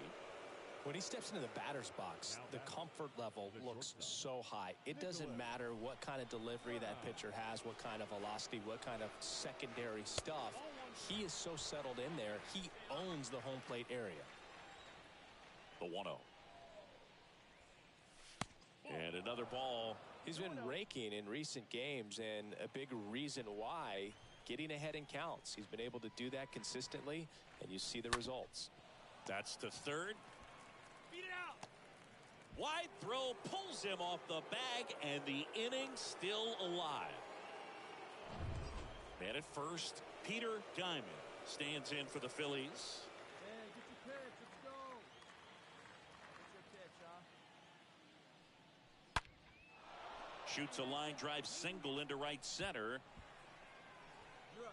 When he steps into the batter's box, the comfort level looks so high. It doesn't matter what kind of delivery that pitcher has, what kind of velocity, what kind of secondary stuff. He is so settled in there, he owns the home plate area. The 1-0. And another ball. He's been raking in recent games, and a big reason why, getting ahead in counts. He's been able to do that consistently, and you see the results. That's to third. Beat it out. Wide throw pulls him off the bag, and the inning still alive. Man at first, Peter Diamond stands in for the Phillies. Hey, get your pitch. Let's go. What's your pitch, huh? Shoots a line drive single into right center.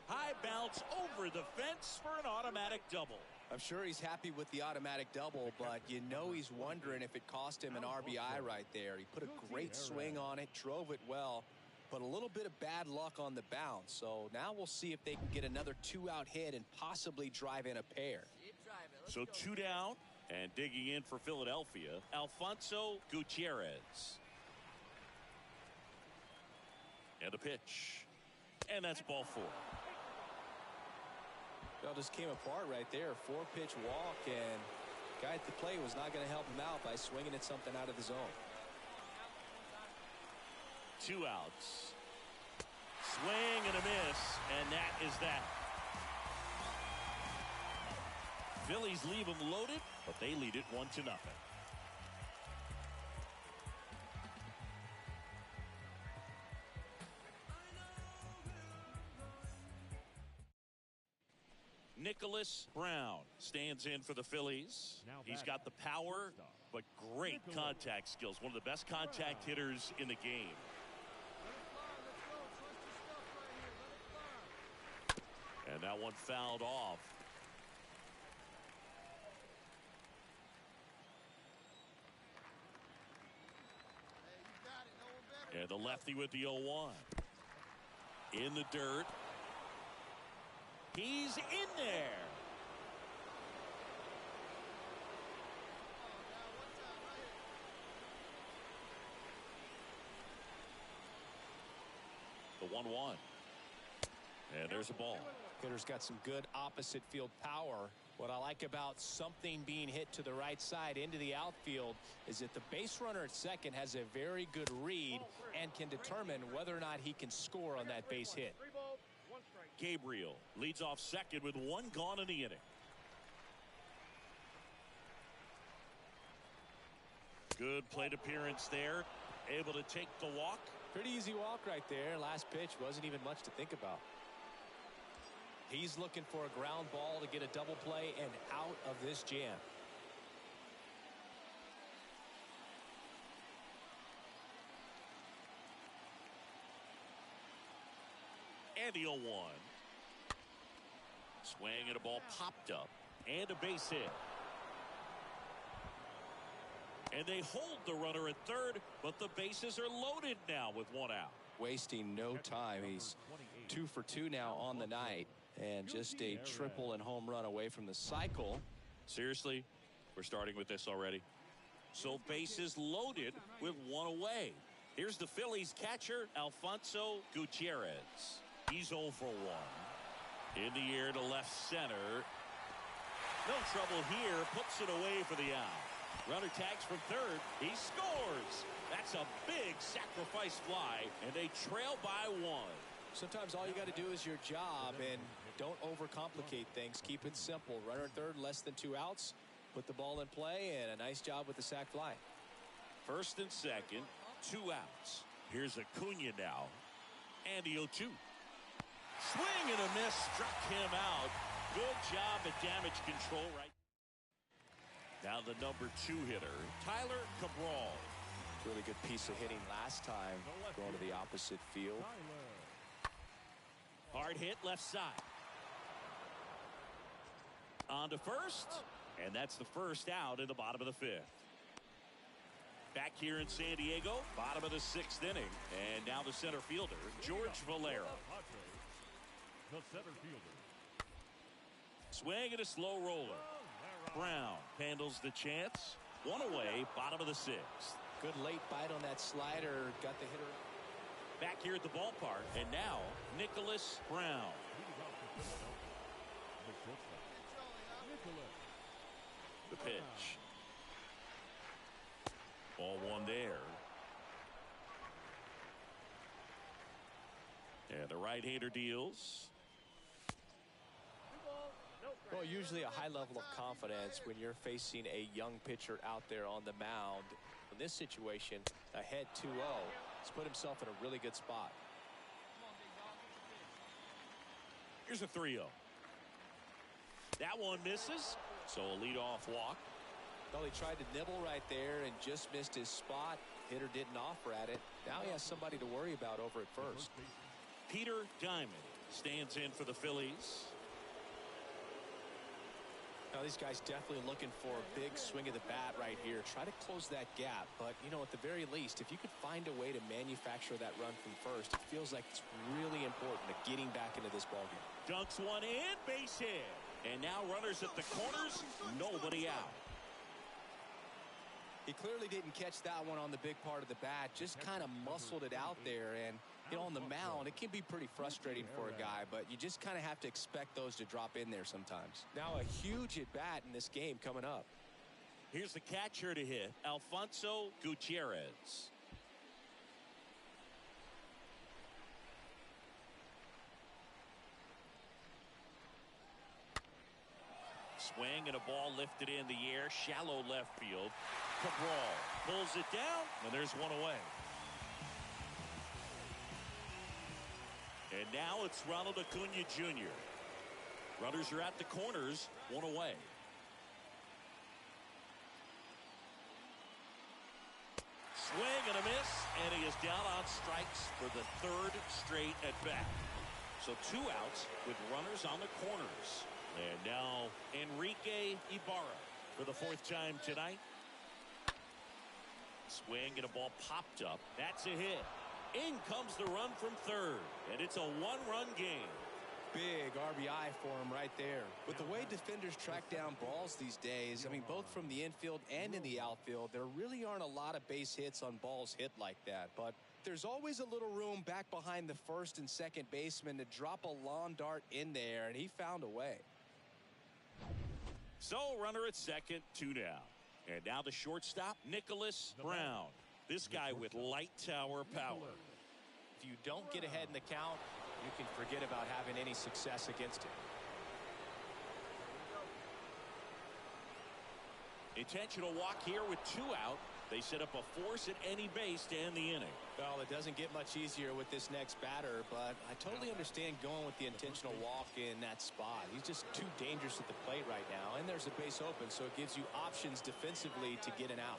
High bounce over the fence for an automatic double. I'm sure he's happy with the automatic double, but you know he's wondering if it cost him an RBI right there. He put a great swing on it, drove it well, but a little bit of bad luck on the bounce. So now we'll see if they can get another 2-out hit and possibly drive in a pair. So 2 down, and digging in for Philadelphia, Alfonso Gutierrez. And a pitch. And that's ball 4. Well, just came apart right there. 4-pitch walk, and guy at the plate was not going to help him out by swinging at something out of the zone. 2 outs. Swing and a miss, and that is that. Phillies leave them loaded, but they lead it 1-0. Nicholas Brown stands in for the Phillies. He's got the power, but great contact skills. One of the best contact hitters in the game. And that one fouled off. And the lefty with the 0-1. In the dirt. He's in there. The 1-1. And there's a ball. Hitter's got some good opposite field power. What I like about something being hit to the right side into the outfield is that the base runner at second has a very good read and can determine whether or not he can score on that base hit. Gabriel leads off second with 1 gone in the inning. Good plate appearance there. Able to take the walk. Pretty easy walk right there. Last pitch wasn't even much to think about. He's looking for a ground ball to get a double play and out of this jam. And the 0-1. Swing and a ball popped up. And a base hit. And they hold the runner at third, but the bases are loaded now with 1 out. Wasting no time. He's 2 for 2 now on the night, and just a triple and home run away from the cycle. Seriously, we're starting with this already. So bases loaded with 1 away. Here's the Phillies catcher, Alfonso Gutierrez. He's 0 for 1. In the air to left center. No trouble here. Puts it away for the out. Runner tags from third. He scores. That's a big sacrifice fly, and they trail by 1. Sometimes all you got to do is your job, and don't overcomplicate things. Keep it simple. Runner at third, less than 2 outs. Put the ball in play, and a nice job with the sac fly. First and second, 2 outs. Here's Acuna now. And the 0-2. Swing and a miss, struck him out. Good job at damage control right. Now the number 2 hitter, Tyler Cabral. Really good piece of hitting last time, going to the opposite field. Hard hit left side. On to first, and that's the first out in the bottom of the 5th. Back here in San Diego, bottom of the 6th inning, and now the center fielder, George Valera. The center fielder. Swing and a slow roller. Brown handles the chance. 1 away, bottom of the 6th. Good late bite on that slider. Got the hitter. Back here at the ballpark, and now Nicholas Brown. The pitch. Ball 1 there. And the right-hander deals. Well, usually a high level of confidence when you're facing a young pitcher out there on the mound. In this situation, ahead 2-0. He's put himself in a really good spot. Here's a 3-0. That one misses, so a leadoff walk. Well, he tried to nibble right there and just missed his spot. Hitter didn't offer at it. Now he has somebody to worry about over at first. Peter Diamond stands in for the Phillies. Now these guys definitely looking for a big swing of the bat right here. Try to close that gap. But, you know, at the very least, if you could find a way to manufacture that run from first, it feels like it's really important to getting back into this ballgame. Dunks one in, base hit. And now runners at the corners, nobody out. He clearly didn't catch that one on the big part of the bat, just kind of muscled it out there. And, you know, on the mound, it can be pretty frustrating for a guy, but you just kind of have to expect those to drop in there sometimes. Now a huge at-bat in this game coming up. Here's the catcher to hit, Alfonso Gutierrez. Swing and a ball lifted in the air, shallow left field. Cabral pulls it down, and there's one away. And now it's Ronald Acuna Jr. Runners are at the corners, one away. Swing and a miss, and he is down on strikes for the third straight at bat. So 2 outs with runners on the corners. And now Enrique Ibarra for the 4th time tonight. Swing and a ball popped up. That's a hit. In comes the run from third, and it's a 1-run game. Big RBI for him right there. With the way defenders track down balls these days, I mean, both from the infield and in the outfield, there really aren't a lot of base hits on balls hit like that. But there's always a little room back behind the first and second baseman to drop a lawn dart in there, and he found a way. So runner at second, 2 down. And now the shortstop, Nicholas Brown. This guy with light tower power. If you don't get ahead in the count, you can forget about having any success against him. Intentional walk here with 2 out. They set up a force at any base to end the inning. Well, it doesn't get much easier with this next batter, but I totally understand going with the intentional walk in that spot. He's just too dangerous at the plate right now, and there's a base open, so it gives you options defensively to get an out.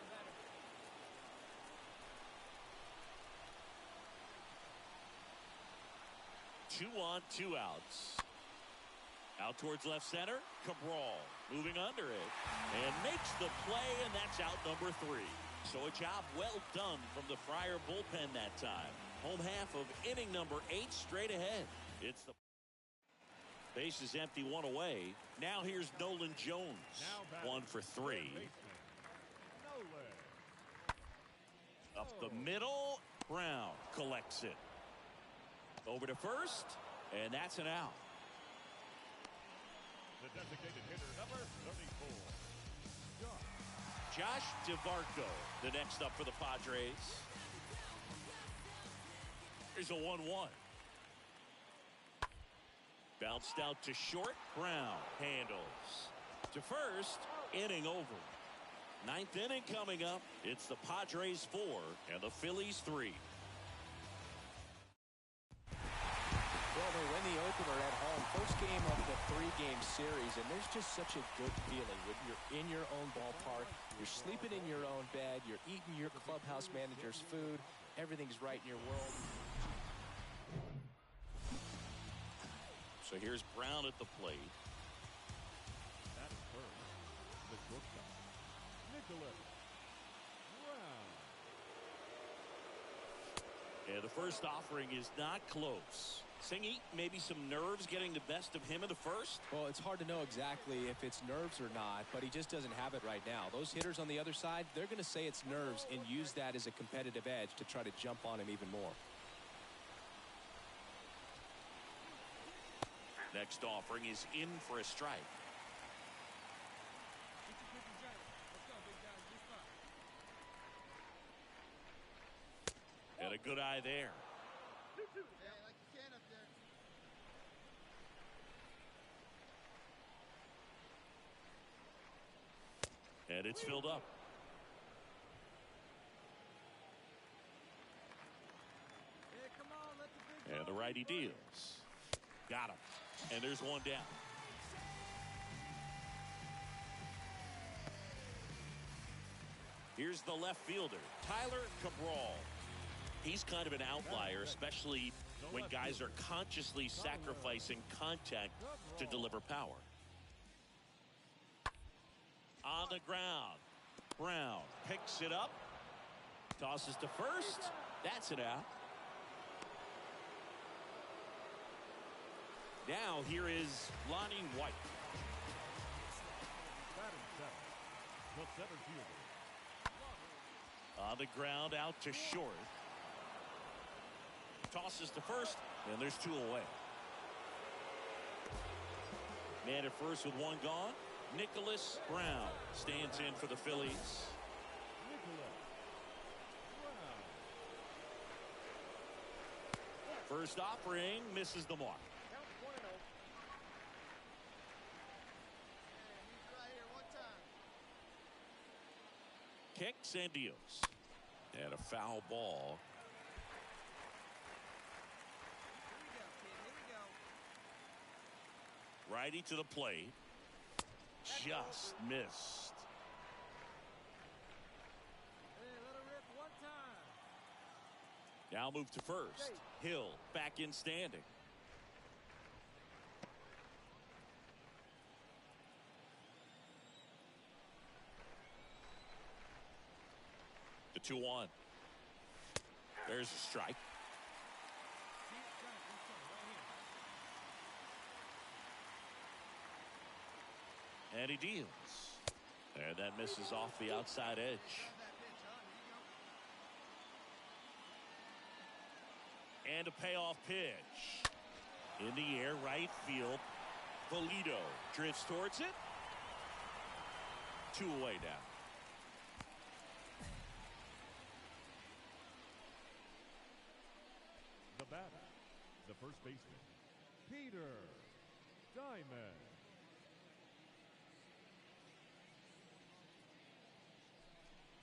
Two on, 2 outs. Out towards left center, Cabral moving under it and makes the play, and that's out number 3. So a job well done from the Friar bullpen that time. Home half of inning number 8 straight ahead. It's the base is empty, 1 away. Now here's Nolan Jones. 1 for 3. Up the middle, Brown collects it. Over to first, and that's an out. The designated hitter, number 34. Josh DeVarco, the next up for the Padres. Here's a 1-1. Bounced out to short. Brown handles. To first, inning over. 9th inning coming up. It's the Padres 4 and the Phillies 3. Well, they win the opener at home. First game of the 3-game series, and there's just such a good feeling when you're in your own ballpark. You're sleeping in your own bed. You're eating your clubhouse manager's food. Everything's right in your world. So here's Brown at the plate. That is first. The shortstop, Nicholas Brown. And the first offering is not close. Singy, maybe some nerves getting the best of him in the first? Well, it's hard to know exactly if it's nerves or not, but he just doesn't have it right now. Those hitters on the other side, they're going to say it's nerves and use that as a competitive edge to try to jump on him even more. Next offering is in for a strike. And a good eye there. And it's filled up. And the righty deals. Got him. And there's one down. Here's the left fielder, Tyler Cabral. He's kind of an outlier, especially when guys are consciously sacrificing contact to deliver power. On the ground, Brown picks it up, tosses to first. That's it out. Now here is Lonnie White. The center fielder. On the ground, out to short. Tosses to first, and there's two away. Man at first with one gone. Nicholas Brown stands in for the Phillies. First offering misses the mark. Kicks and deals. And a foul ball. Righty to the plate. Just missed. Now move to first. Hill back in standing. The 2-1. There's a strike. And he deals. And that misses off the outside edge. And a payoff pitch. In the air, right field. Polito drifts towards it. 2 away now. The batter, the first baseman, Peter Diamond.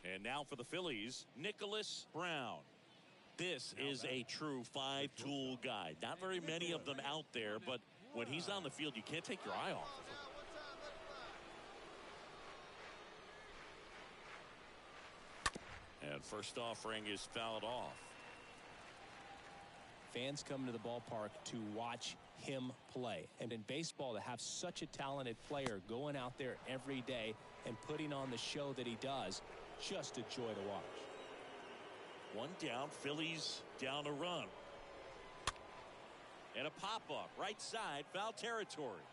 And now for the Phillies, Nicholas Brown. This is a true five-tool guy. Not very many of them out there, but when he's on the field, you can't take your eye off of him. And first offering is fouled off. Fans come to the ballpark to watch him play. And in baseball, to have such a talented player going out there every day and putting on the show that he does, just a joy to watch. One down, Phillies down a run. And a pop-up, right side, foul territory.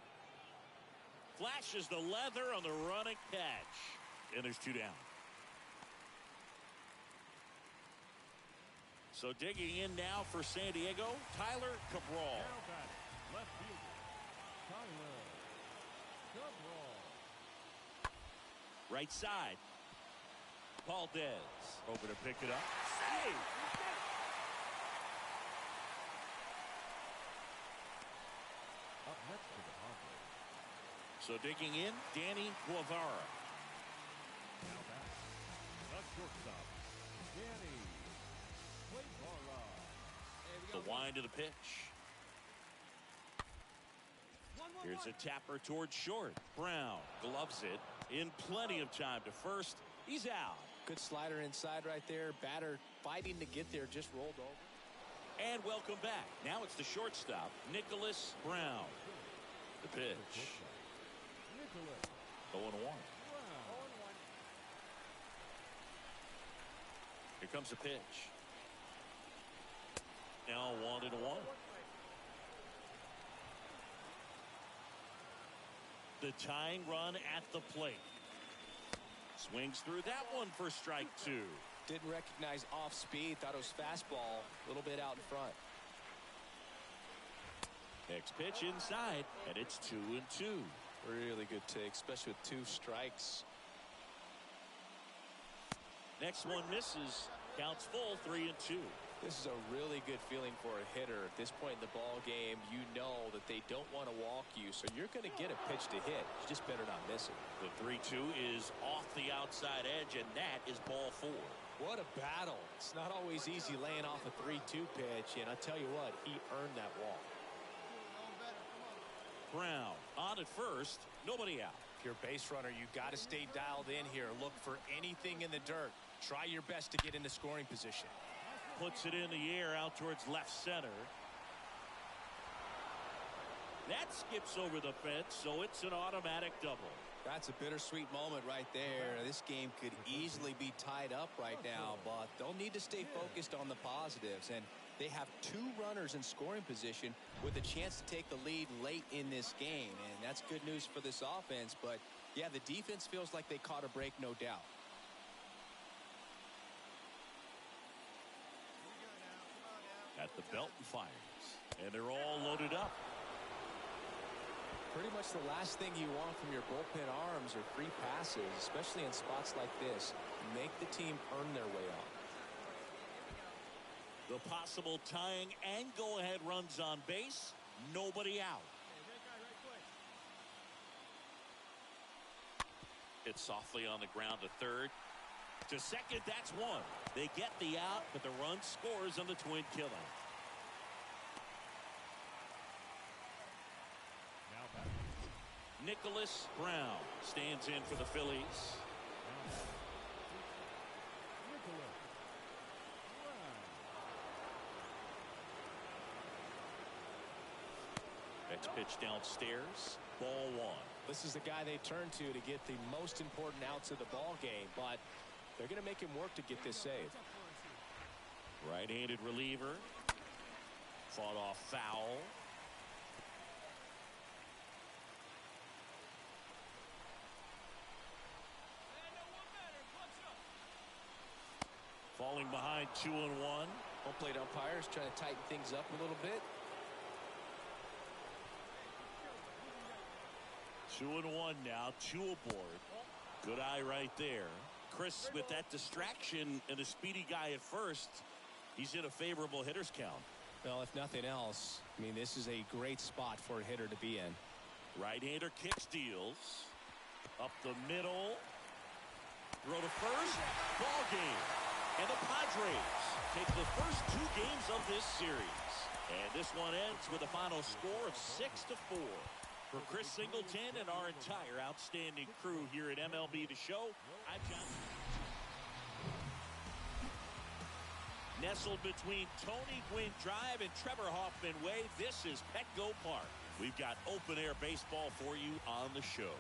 Flashes the leather on the running catch. And there's 2 down. So digging in now for San Diego, Tyler Cabral. Now batting, left fielder, Tyler Cabral. Right side. Valdez over to pick it up. Save! Up next to the Padres. So digging in, Danny Guevara. Now batting, the shortstop, Danny Guevara. The wind of the pitch. Here's a tapper towards short. Brown gloves it in plenty of time to first. He's out. Good slider inside right there. Batter fighting to get there, just rolled over. And welcome back. Now it's the shortstop, Nicholas Brown. The pitch. Nicholas 0-1. Here comes the pitch. Now 1-1. The tying run at the plate. Swings through that one for strike 2. Didn't recognize off speed. Thought it was fastball. A little bit out in front. Next pitch inside, and it's 2-2. Really good take, especially with 2 strikes. Next one misses. Counts full, 3-2. This is a really good feeling for a hitter. At this point in the ball game, you know that they don't want to walk you, so you're going to get a pitch to hit. You just better not miss it. The 3-2 is off the outside edge, and that is ball 4. What a battle. It's not always easy laying off a 3-2 pitch, and I tell you what, he earned that walk. Brown on at first, nobody out. If you're a base runner, you got to stay dialed in here. Look for anything in the dirt. Try your best to get into scoring position. Puts it in the air out towards left center. That skips over the fence, so it's an automatic double. That's a bittersweet moment right there. This game could easily be tied up right now, but they'll need to stay focused on the positives. And they have 2 runners in scoring position with a chance to take the lead late in this game. And that's good news for this offense. But, yeah, the defense feels like they caught a break, no doubt. At the belt and fires. And they're all loaded up. Pretty much the last thing you want from your bullpen arms are free passes, especially in spots like this. Make the team earn their way out. The possible tying and go-ahead runs on base. Nobody out. It's softly on the ground to third. To second, that's one. They get the out, but the run scores on the twin killer. Nicholas Brown stands in for the Phillies. Next pitch downstairs. Ball 1. This is the guy they turn to get the most important outs of the ball game, but they're going to make him work to get this save. Right-handed reliever. Fought off foul. Falling behind 2-1. Home plate umpires trying to tighten things up a little bit. 2-1 now. 2 aboard. Good eye right there. Chris, with that distraction and a speedy guy at first, he's in a favorable hitter's count. Well, if nothing else, I mean, this is a great spot for a hitter to be in. Right-hander kick steals. Up the middle. Throw to first. Ball game. And the Padres take the first 2 games of this series. And this one ends with a final score of 6-4. For Chris Singleton and our entire outstanding crew here at MLB The Show, I'm John. Nestled between Tony Gwynn Drive and Trevor Hoffman Way, this is Petco Park. We've got open-air baseball for you on the show.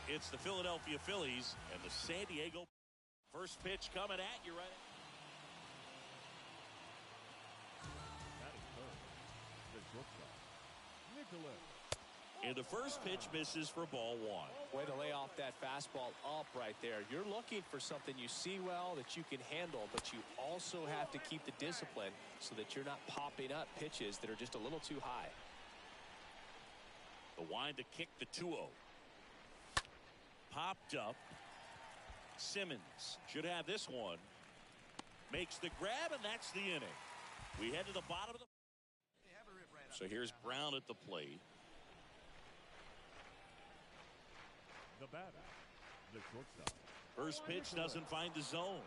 It's the Philadelphia Phillies and the San Diego. First pitch coming at you right. And the first pitch misses for ball 1. Way to lay off that fastball up right there. You're looking for something you see well that you can handle, but you also have to keep the discipline so that you're not popping up pitches that are just a little too high. The wind to kick the 2-0. Popped up. Simmons should have this one. Makes the grab, and that's the inning. We head to the bottom of the. So here's Brown at the plate. The batter, the shortstop. First pitch doesn't find the zone.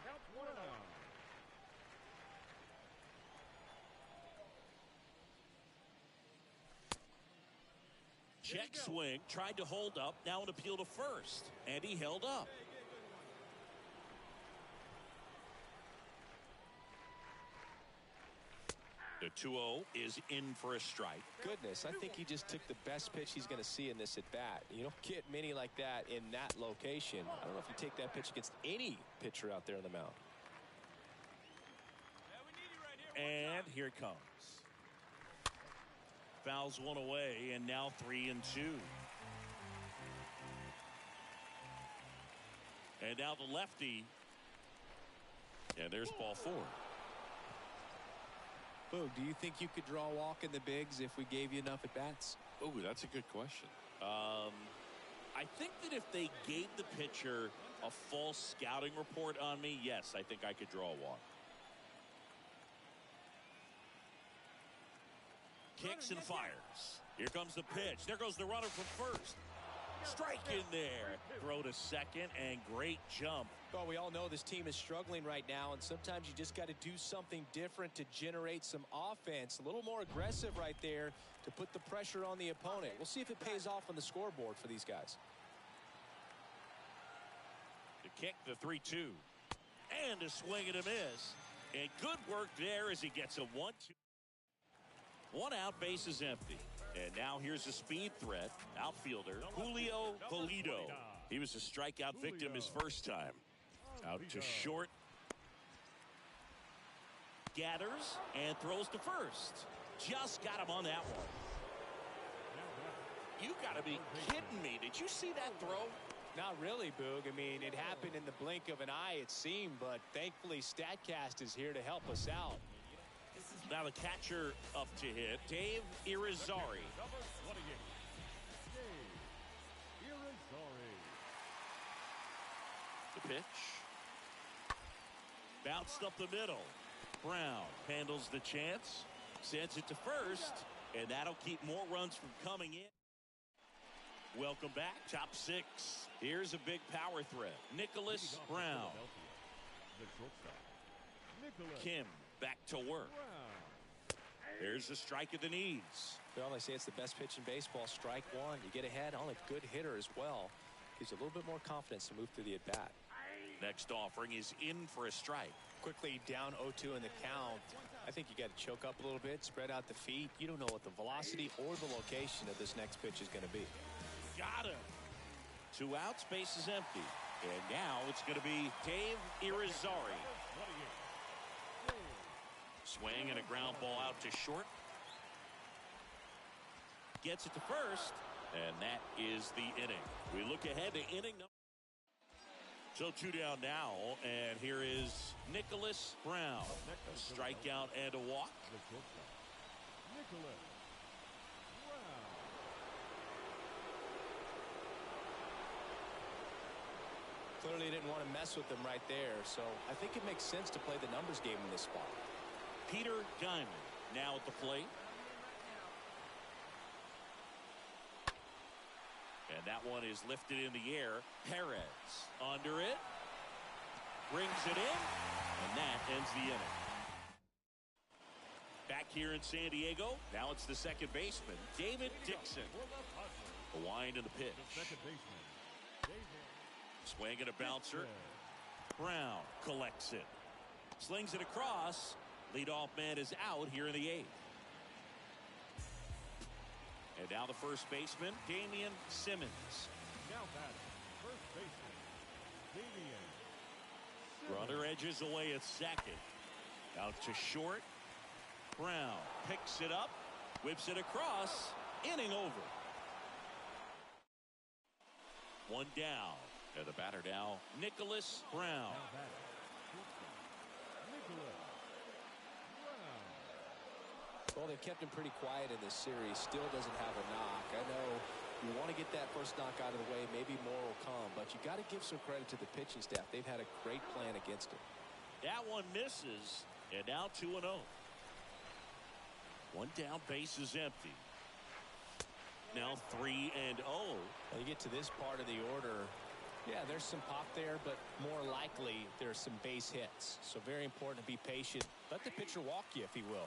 Check swing, tried to hold up, now an appeal to first, and he held up. The 2-0 is in for a strike. Goodness, I think he just took the best pitch he's going to see in this at bat. You don't get many like that in that location. I don't know if you take that pitch against any pitcher out there on the mound. And here it comes. Fouls one away, and now 3-2. And now the lefty. And there's ball 4. Boog, do you think you could draw a walk in the bigs if we gave you enough at bats? Oh, that's a good question. I think that if they gave the pitcher a false scouting report on me, yes, I think I could draw a walk. Kicks and fires. Here comes the pitch. There goes the runner from first. Strike in there. Throw to second, and great jump. Well, we all know this team is struggling right now, and sometimes you just got to do something different to generate some offense. A little more aggressive right there to put the pressure on the opponent. We'll see if it pays off on the scoreboard for these guys. kick, the 3-2. And a swing and a miss. And good work there as he gets a 1-2. One out, base is empty. And now here's a speed threat. Outfielder Julio Pulido. He was a strikeout victim his first time. Out to short. Gathers and throws to first. Just got him on that one. You got to be kidding me. Did you see that throw? Not really, Boog. I mean, it happened in the blink of an eye, it seemed, but thankfully StatCast is here to help us out. Now the catcher up to hit, Dave Irizarry. The pitch. Bounced up the middle. Brown handles the chance, sends it to first, and that'll keep more runs from coming in. Welcome back, top six. Here's a big power threat. Nicholas Brown. Kim back to work. There's the strike at the knees. Well, they say it's the best pitch in baseball. Strike one. You get ahead on a good hitter as well. Gives you a little bit more confidence to move through the at-bat. Next offering is in for a strike. Quickly down 0-2 in the count. I think you got to choke up a little bit, spread out the feet. You don't know what the velocity or the location of this next pitch is going to be. Got him. 2 outs, base is empty. And now it's going to be Dave Irizarry. Swing and a ground ball out to short. Gets it to first. And that is the inning. We look ahead to inning number. So 2 down now, and here is Nicholas Brown. A strikeout and a walk. Clearly didn't want to mess with them right there, so I think it makes sense to play the numbers game in this spot. Peter Diamond now at the plate. And that one is lifted in the air. Perez under it. Brings it in. And that ends the inning. Back here in San Diego. Now it's the second baseman, David Dixon. A wind in the pitch. Swing and a bouncer. Brown collects it. Slings it across. Leadoff man is out here in the 8th. And now the first baseman, Damian Simmons. Now batting, first baseman, Damian Simmons. Runner edges away at second. Out to short. Brown picks it up, whips it across, inning over. 1 down. And the batter now, Nicholas Brown. Now batting, Nicholas Brown. Well, they've kept him pretty quiet in this series. Still doesn't have a knock. I know you want to get that first knock out of the way. Maybe more will come. But you got to give some credit to the pitching staff. They've had a great plan against him. That one misses. And now 2-0. 1 down, base is empty. Now 3-0. When you get to this part of the order, yeah, there's some pop there, but more likely there's some base hits. So very important to be patient. Let the pitcher walk you if he will.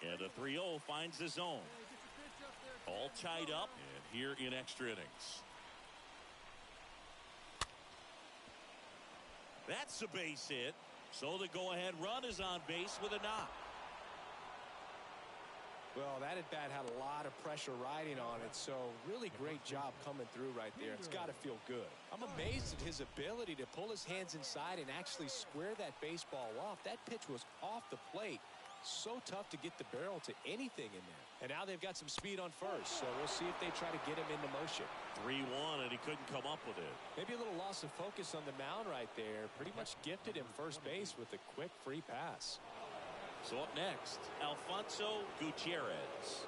And a 3-0 finds the zone. All tied up and here in extra innings. That's a base hit. So the go-ahead run is on base with a knock. Well, that at-bat had a lot of pressure riding on it, so really great job coming through right there. It's got to feel good. I'm amazed at his ability to pull his hands inside and actually square that baseball off. That pitch was off the plate. So tough to get the barrel to anything in there. And now they've got some speed on first, so we'll see if they try to get him into motion. 3-1, and he couldn't come up with it. Maybe a little loss of focus on the mound right there. Pretty much gifted him first base with a quick free pass. So up next, Alfonso Gutierrez.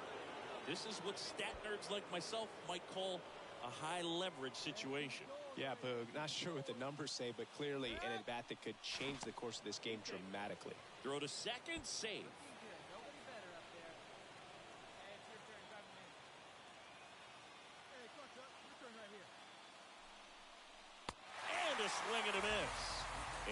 This is what stat nerds like myself might call a high leverage situation. Yeah, Boog, not sure what the numbers say, but clearly an at-bat that could change the course of this game dramatically. Throw to second, safe. And a swing and a miss.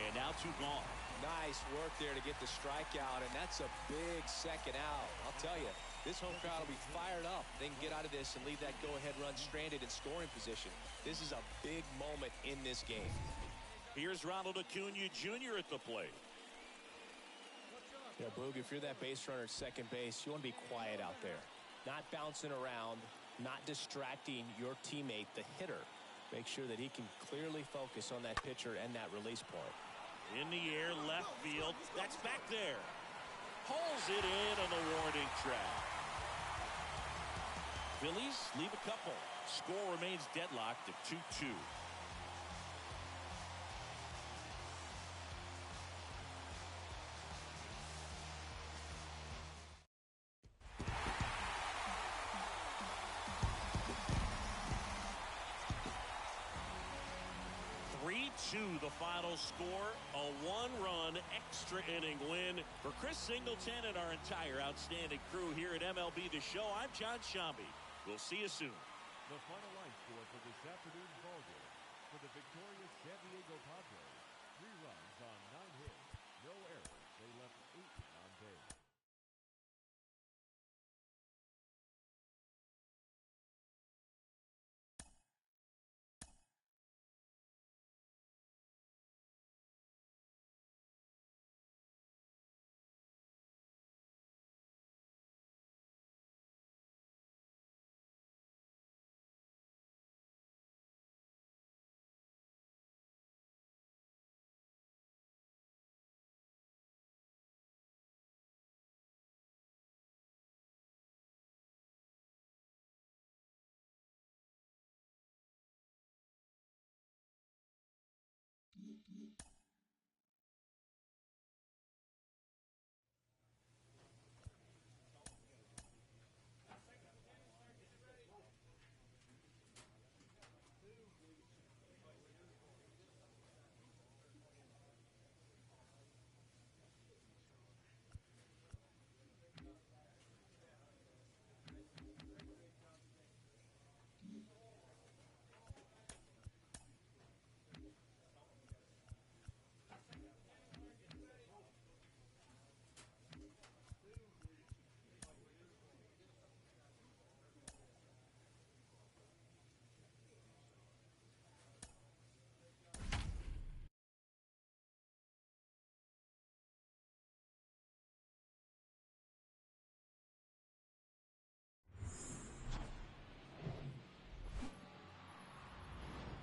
And now 2 gone. Nice work there to get the strikeout, and that's a big second out. I'll tell you, this home crowd will be fired up. They can get out of this and leave that go-ahead run stranded in scoring position. This is a big moment in this game. Here's Ronald Acuna Jr. at the plate. Yeah, Boog, if you're that base runner at second base, you want to be quiet out there. Not bouncing around, not distracting your teammate, the hitter. Make sure that he can clearly focus on that pitcher and that release point. In the air, left field. That's back there. Pulls it in on the warning track. Phillies leave a couple. Score remains deadlocked at 2-2. The final score, a one-run extra inning win for Chris Singleton and our entire outstanding crew here at MLB The Show. I'm John Shambi. We'll see you soon. The final line score for this afternoon's ballgame for the victorious San Diego Padres. 3 runs on 9 hits, no errors. They left 8 on base.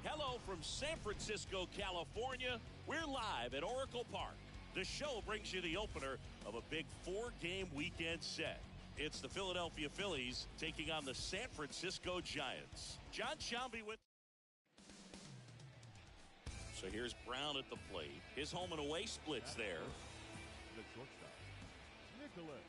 Hello from San Francisco, California. We're live at Oracle Park. The show brings you the opener of a big 4-game weekend set. It's the Philadelphia Phillies taking on the San Francisco Giants. John Shambi with. So here's Brown at the plate. His home and away splits there. The shortstop, Nicholas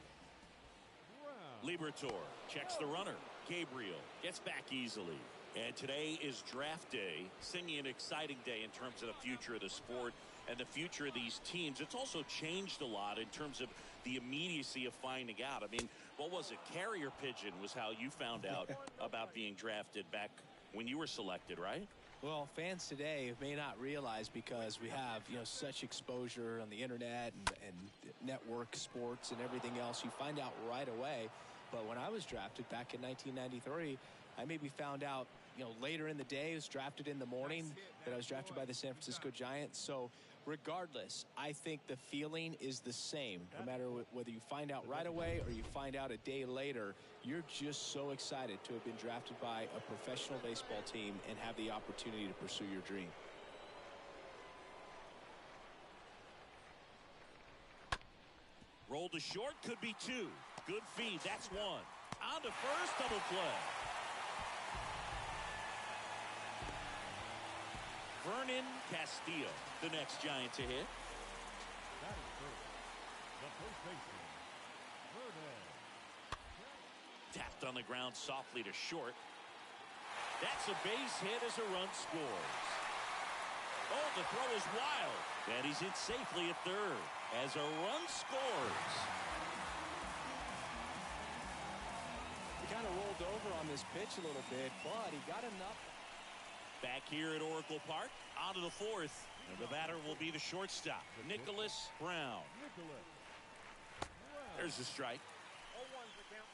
Brown. Liberatore checks the runner. Gabriel gets back easily. And today is draft day. Singing an exciting day in terms of the future of the sport and the future of these teams. It's also changed a lot in terms of the immediacy of finding out. I mean, what was it? Carrier pigeon was how you found out about being drafted back when you were selected, right? Well, fans today may not realize, because we have, such exposure on the internet and network sports and everything else, you find out right away. But when I was drafted back in 1993, I maybe found out, later in the day. I was drafted in the morning that I was drafted by the San Francisco Giants. So regardless, I think the feeling is the same. No matter whether you find out right away or you find out a day later, you're just so excited to have been drafted by a professional baseball team and have the opportunity to pursue your dream. Roll to short, could be 2. Good feed, that's 1. On to first, double play. Vernon Castillo, the next Giant to hit. That is first. The first baseman, Vernon. Tapped on the ground softly to short. That's a base hit as a run scores. Oh, the throw is wild. And he's in safely at third as a run scores. He kind of rolled over on this pitch a little bit, but he got enough. Back here at Oracle Park, on to the 4th. And the batter will be the shortstop, Nicholas Brown. There's the strike. 0-1's the count.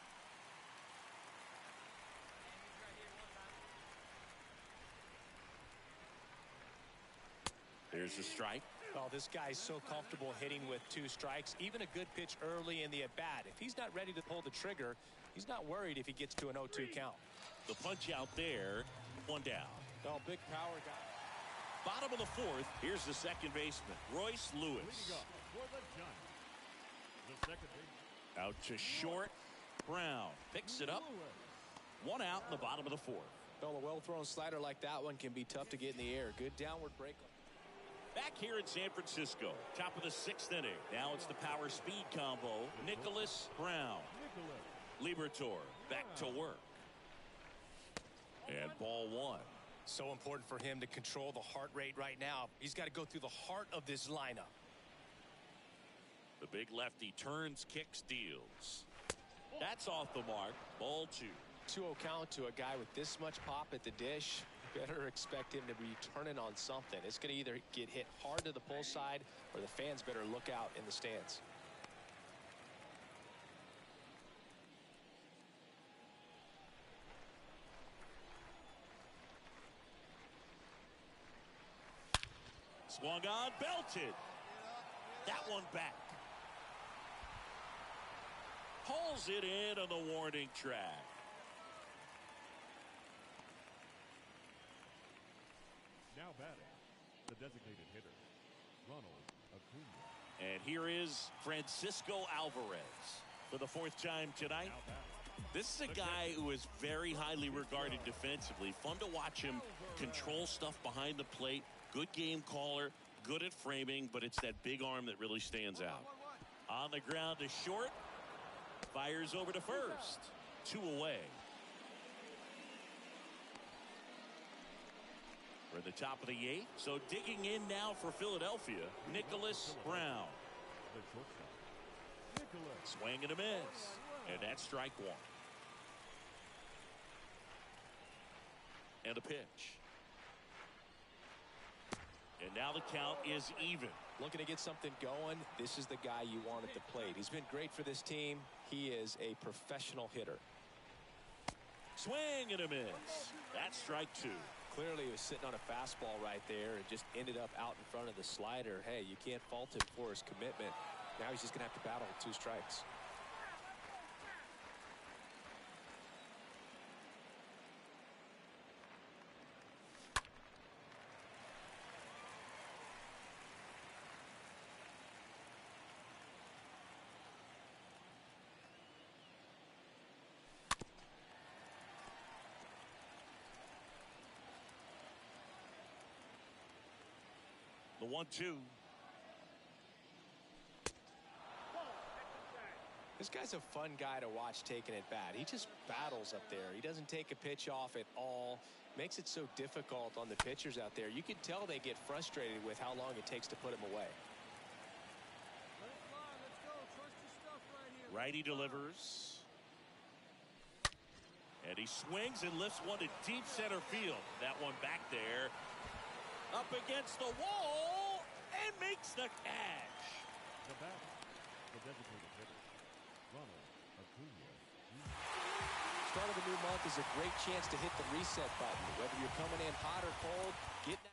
There's a strike. Well, this guy's so comfortable hitting with 2 strikes. Even a good pitch early in the at-bat. If he's not ready to pull the trigger, he's not worried if he gets to an 0-2 count. The punch out there, 1 down. Oh, big power guy. Bottom of the 4th, here's the second baseman, Royce Lewis. Leading off for the Giants, the second baseman. Out to short. Brown picks it up. 1 out in the bottom of the 4th. Well, a well-thrown slider like that one can be tough to get in the air. Good downward break. Back here in San Francisco, top of the 6th inning. Now it's the power speed combo. Nicholas Brown. Liberatore back to work. And ball 1. So important for him to control the heart rate right now. He's got to go through the heart of this lineup. The big lefty turns, kicks, deals. That's off the mark. Ball 2. 2-0 count to a guy with this much pop at the dish. Better expect him to be turning on something. It's going to either get hit hard to the pull side or the fans better look out in the stands. Swung on, belted. That one back. Pulls it in on the warning track. Now batting, the designated hitter, Ronald Acuna. And here is Francisco Alvarez for the 4th time tonight. This is a guy who is very highly regarded defensively. Fun to watch him control stuff behind the plate. Good game caller, good at framing, but it's that big arm that really stands out. On the ground to short. Fires over to first. 2 away. We're at the top of the 8th. So digging in now for Philadelphia, Nicholas Brown. The shortstop, Nicholas. Swing and a miss. And that's strike 1. And a pitch. And now the count is even. Looking to get something going. This is the guy you want at the plate. He's been great for this team. He is a professional hitter. Swing and a miss. That's strike 2. Clearly he was sitting on a fastball right there and just ended up out in front of the slider. Hey, you can't fault him for his commitment. Now he's just going to have to battle with 2 strikes. The 1-2. This guy's a fun guy to watch taking it bat. He just battles up there. He doesn't take a pitch off at all. Makes it so difficult on the pitchers out there. You can tell they get frustrated with how long it takes to put him away. Righty delivers. And he swings and lifts one to deep center field. That one back there. Up against the wall and makes the catch. The batter, the designated hitter, Ronald Acuna. Start of the new month is a great chance to hit the reset button. Whether you're coming in hot or cold, get that.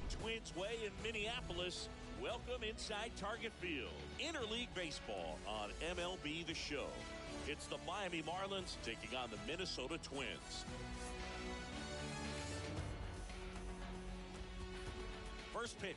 Twins Way in Minneapolis. Welcome inside Target Field. Interleague Baseball on MLB The Show. It's the Miami Marlins taking on the Minnesota Twins. First pitch